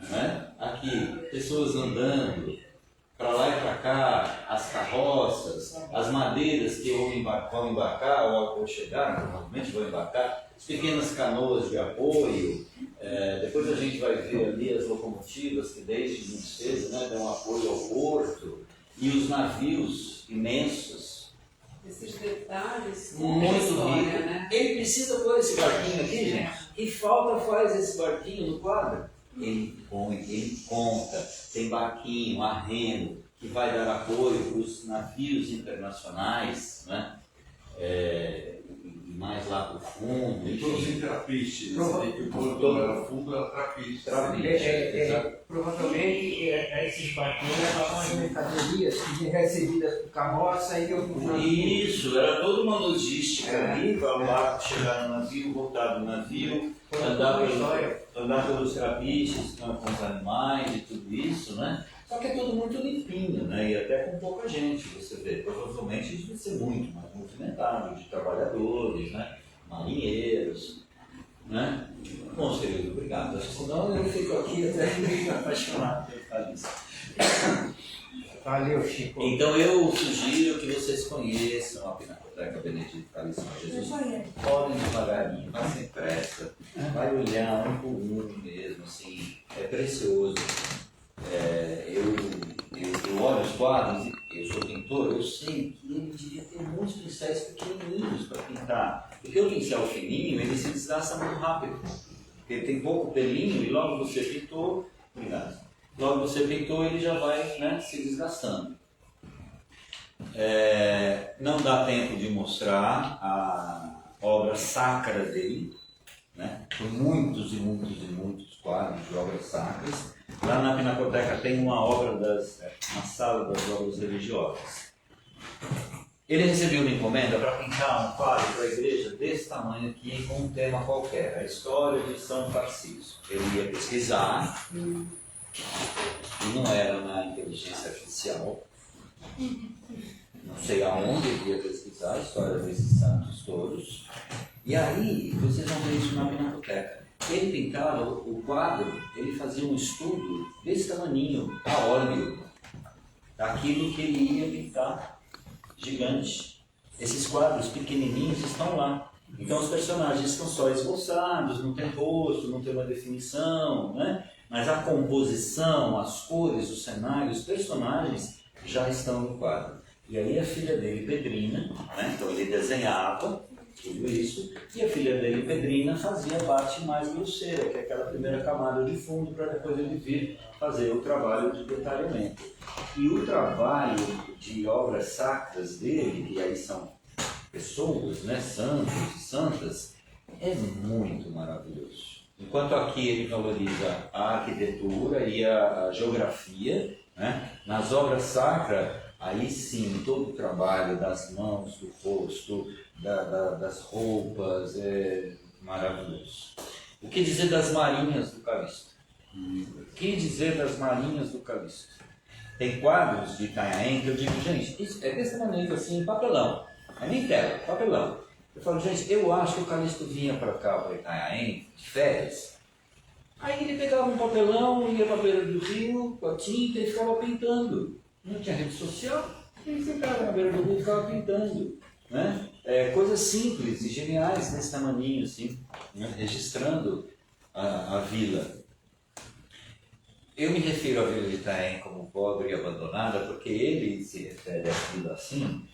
né? Aqui, pessoas andando para lá e para cá, as carroças, as madeiras que vão embarcar ou chegar, provavelmente vão embarcar, as pequenas canoas de apoio. Depois a gente vai ver ali as locomotivas que desde muito cedo, né, dão apoio ao porto, e os navios imensos. Esses detalhes, Muito história, rico. né? Ele precisa pôr esse barquinho aqui, gente. Que falta faz esse barquinho no quadro? Ele põe, ele conta, tem barquinho, arrendo, que vai dar apoio para os navios internacionais, né? Mais lá para o fundo. E todos em trapiche. Que o porto Todo- era fundo, era trapiche. Provavelmente esses barquinhos eram as mercadorias que vinham recebidas por carroça e eu Isso, era toda uma logística ali para o barco chegar no navio, voltar do navio, andar pelos trapiches com os animais e tudo isso, né? Só que é tudo muito limpinho, né? E até com pouca gente, você vê. Provavelmente isso vai ser muito mais movimentado, de trabalhadores, né? Marinheiros, né? Bom, Cirilo, obrigado. Acho que senão eu fico aqui até meio apaixonado por falar isso. Valeu, Chico. Então eu sugiro que vocês conheçam a Pinacoteca Benedito Calixto Jesus. Podem devagarinho, vai sem pressa, vai olhar um por um mesmo, assim, é precioso. Eu olho os quadros, eu sou pintor, eu sei que ele devia ter muitos pincéis pequenininhos para pintar. Porque o pincel fininho, ele se desgasta muito rápido. Porque ele tem pouco pelinho e logo você pintou, obrigado. Logo você pintou, ele já vai, né, se desgastando. Não dá tempo de mostrar a obra sacra dele, né? Por muitos e muitos quadros de obras sacras. Lá na Pinacoteca tem uma obra uma sala das obras religiosas. Ele recebeu uma encomenda para pintar um quadro para a igreja desse tamanho aqui, com um tema qualquer, a história de São Tarcísio. Ele ia pesquisar, e não era na inteligência artificial, não sei aonde ele ia pesquisar a história desses santos todos. E aí, vocês vão ver isso na Pinacoteca. Ele pintava o quadro, ele fazia um estudo desse tamaninho, a óleo, daquilo que ele ia pintar gigante. Esses quadros pequenininhos estão lá. Então os personagens estão só esboçados, não tem rosto, não tem uma definição, né? Mas a composição, as cores, os cenários, os personagens já estão no quadro. E aí a filha dele, Pedrina, né? Então ele desenhava tudo isso, e a filha dele, Pedrina, fazia a parte mais grosseira, que é aquela primeira camada de fundo, para depois ele vir fazer o trabalho de detalhamento. E o trabalho de obras sacras dele, que aí são pessoas, né, santos e santas, é muito maravilhoso. Enquanto aqui ele valoriza a arquitetura e a geografia, né, nas obras sacras, aí sim, todo o trabalho das mãos, do rosto, das roupas, é maravilhoso. O que dizer das marinhas do Calixto? O que dizer das marinhas do Calixto? Tem quadros de Itanhaém que eu digo, gente, isso é desse maneiro assim, papelão. É nem tela, papelão. Eu falo, gente, eu acho que o Calixto vinha para cá, para Itanhaém, de férias. Aí ele pegava um papelão, ia para a beira do rio, com a tinta e ficava pintando. Não tinha rede social, ele ficava na beira do rio e ficava pintando. Né? Coisas simples e geniais nesse tamaninho, assim, né? Registrando a vila. Eu me refiro à vila de Itanhaém como pobre e abandonada porque ele se refere à vila assim.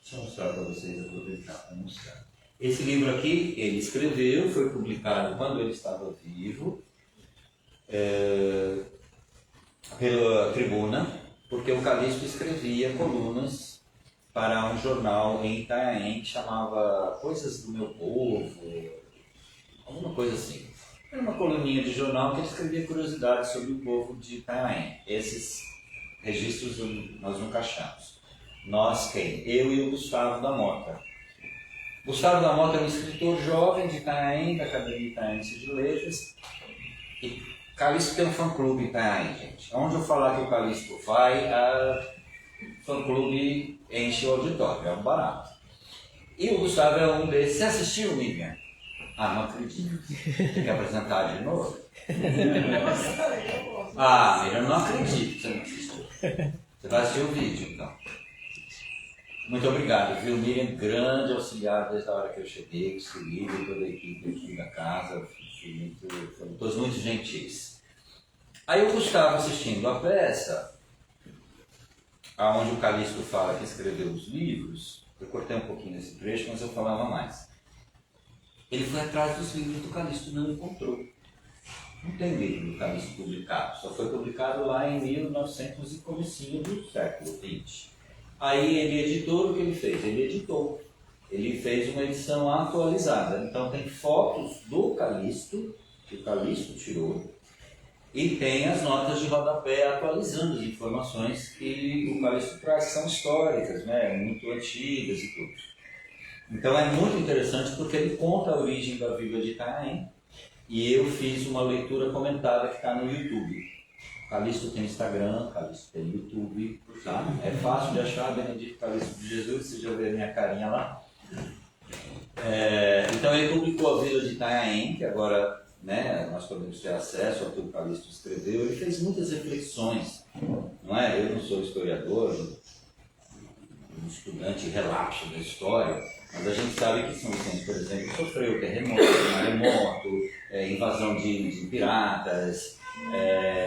Deixa eu mostrar para vocês, aproveitar para mostrar. Esse livro aqui, ele escreveu, foi publicado quando ele estava vivo, pela Tribuna, porque o Calixto escrevia colunas para um jornal em Itanhaém que chamava Coisas do Meu Povo, alguma coisa assim. Era uma coluninha de jornal que ele escrevia curiosidades sobre o povo de Itanhaém. Esses registros nós nunca achamos. Nós quem? Eu e o Gustavo da Mota. Gustavo da Mota é um escritor jovem de Itanhaém, da Academia Itaense de Letras. E Calixto tem um fã-clube em Itanhaém, gente. Onde eu falar que o Calixto vai, o fã-clube enche o auditório, é um barato. E o Gustavo é um desses. Você assistiu, Miriam? Ah, não acredito. Tem que apresentar de novo? Ah, Miriam, eu não acredito que você não assistiu. Você vai assistir o vídeo, então. Muito obrigado, viu? Miriam, grande auxiliar desde a hora que eu cheguei, com esse livro, toda a equipe aqui da casa, foram todos muito gentis. Aí o Gustavo assistindo a peça, onde o Calixto fala que escreveu os livros, eu cortei um pouquinho nesse trecho, mas eu falava mais. Ele foi atrás dos livros do Calixto e não encontrou. Não tem livro do Calixto publicado, só foi publicado lá em 1900 e comecinho do século XX. Aí ele editou, o que ele fez? Ele editou. Ele fez uma edição atualizada. Então tem fotos do Calixto, que o Calixto tirou, e tem as notas de rodapé atualizando as informações que o Calixto traz, que são históricas, né? Muito antigas e tudo. Então é muito interessante porque ele conta a origem da vila de Itanhaém, e eu fiz uma leitura comentada que está no YouTube. Calixto tem Instagram, Calixto tem YouTube, tá? É fácil de achar, Benedito Calixto de Jesus, você já vê a minha carinha lá. Então ele publicou a Vila de Itanhaém, que agora, né, nós podemos ter acesso ao que o Calixto escreveu. Ele fez muitas reflexões, não é? Eu não sou historiador, um estudante relapso da história, mas a gente sabe que São Vicente, por exemplo, sofreu terremoto, maremoto, invasão de piratas.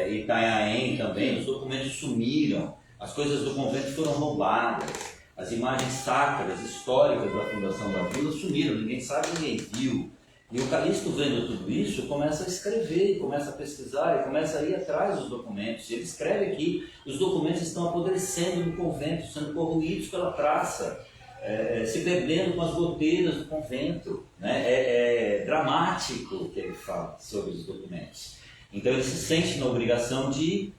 Itanhaém também, os documentos sumiram, as coisas do convento foram roubadas, as imagens sacras, históricas da fundação da vila sumiram, ninguém sabe, ninguém viu. E o Calixto, vendo tudo isso, começa a escrever, começa a pesquisar, e começa a ir atrás dos documentos. Ele escreve aqui, os documentos estão apodrecendo no convento, sendo corroídos pela praça, se bebendo com as goteiras do convento. Né? É dramático o que ele fala sobre os documentos. Então ele se sente na obrigação de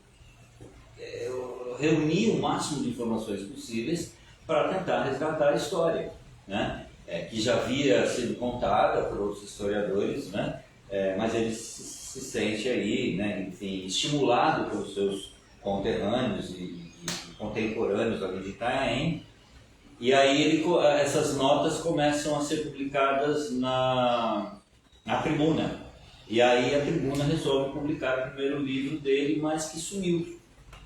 reunir o máximo de informações possíveis para tentar resgatar a história, né? Que já havia sido contada por outros historiadores, né? Mas ele se sente aí, né? Enfim, estimulado pelos seus conterrâneos e contemporâneos ali de Itanhaém. E aí essas notas começam a ser publicadas na Tribuna. E aí a Tribuna resolve publicar o primeiro livro dele, mas que sumiu.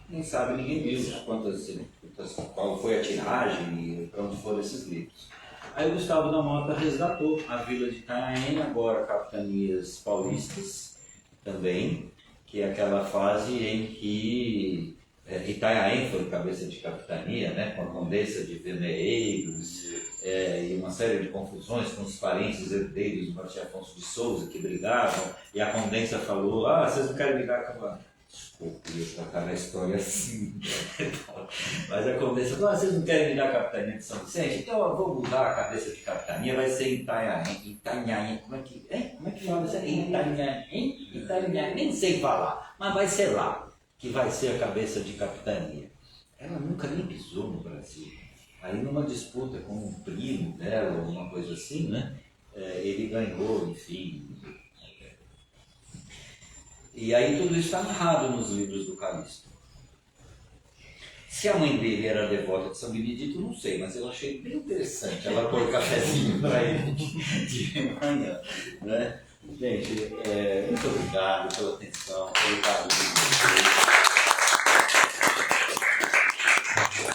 Nem sabe, ninguém viu qual foi a tiragem e para onde foram esses livros. Aí o Gustavo da Mota resgatou a vila de Itanhaém, agora capitanias paulistas também, que é aquela fase em que Itanhaém foi cabeça de capitania, né, com a condessa de Vermelheiros, e uma série de confusões com os parentes herdeiros do Martim Afonso de Souza que brigavam, e a condessa falou: vocês não querem brigar com a... Desculpa, eu ia tratar a história assim. Mas a condessa falou: vocês não querem me dar a capitania de São Vicente? Então eu vou mudar a cabeça de capitania, vai ser Itanhaém. Como é que fala isso? Itanhaém, nem sei falar, mas vai ser lá que vai ser a cabeça de capitania. Ela nunca nem pisou no Brasil. Aí numa disputa com um primo dela, alguma coisa assim, né? Ele ganhou, enfim. E aí tudo isso está narrado nos livros do Calixto. Se a mãe dele era devota de São Benedito, não sei, mas eu achei bem interessante ela pôr cafezinho para ele de manhã, né? Gente, muito obrigado pela atenção, pelo carinho.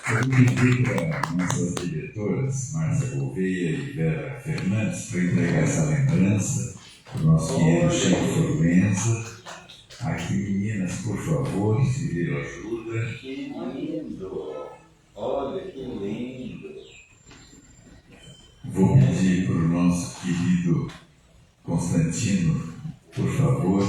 Eu pedi para nossas diretoras, Márcia Gouveia e Vera Fernandes, para entregar essa lembrança para o nosso querido Chico Formenza. Aqui, meninas, por favor, se viram ajuda. Que lindo! Olha que lindo! Vou pedir para o nosso querido Constantino, por favor,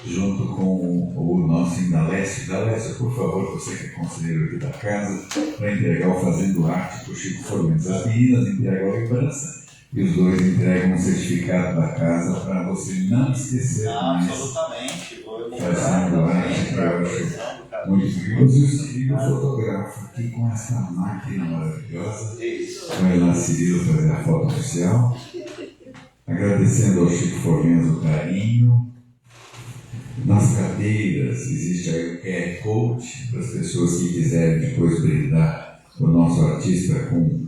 junto com o nosso Indalécio. Indalécio, por favor, você que é conselheiro aqui da casa, para entregar o Fazendo Arte para o Chico Formenza. As meninas entregam a lembrança e os dois entregam um certificado da casa para você não esquecer mais. Absolutamente. Fazendo Arte, para eu acho muito curioso. E o Cirilo fotografa aqui com essa máquina maravilhosa. Vai lá, Cirilo, fazer a foto oficial. Agradecendo ao Chico Formenza o carinho. Nas cadeiras existe aí o QR Code para as pessoas que quiserem depois brindar o nosso artista com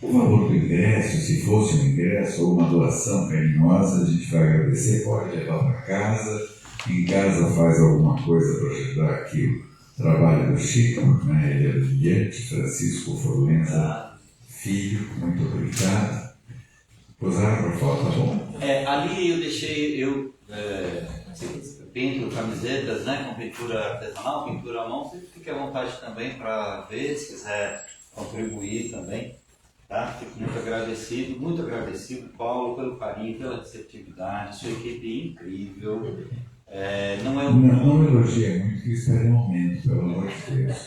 o valor do ingresso, se fosse um ingresso ou uma doação carinhosa, a gente vai agradecer, pode levar para casa. Em casa faz alguma coisa para ajudar aqui o trabalho do Chico, né? Ele é brilhante, Francisco Formenza Filho, muito obrigado. Posaram para foto, tá bom? Ali eu deixei, pinto camisetas, né, com pintura artesanal, pintura à mão, você fique à vontade também para ver, se quiser contribuir também, tá? Fico muito agradecido, Paulo, pelo carinho, pela receptividade, sua equipe incrível. Não elogia muito, que isso é um aumento, pelo amor de Deus.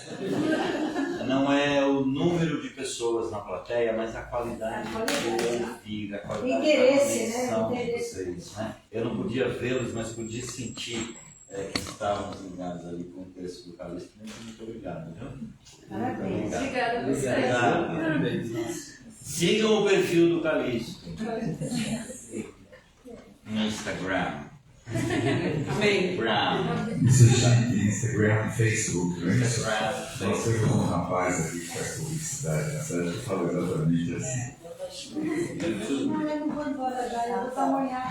Não é o número de pessoas na plateia, mas a qualidade do ouvir, a qualidade da conexão de vocês, né? Eu não podia vê-los, mas podia sentir que estávamos ligados ali com o texto do Calixto. Muito obrigado, viu? Parabéns. Obrigada a você. Obrigado. Sigam o perfil do Calixto no Instagram. Amém. Isso é Instagram e Facebook, não é isso? Nós temos um rapaz aqui que faz publicidade na cidade que fala exatamente assim. Não, eu não vou embora já, eu vou amanhã.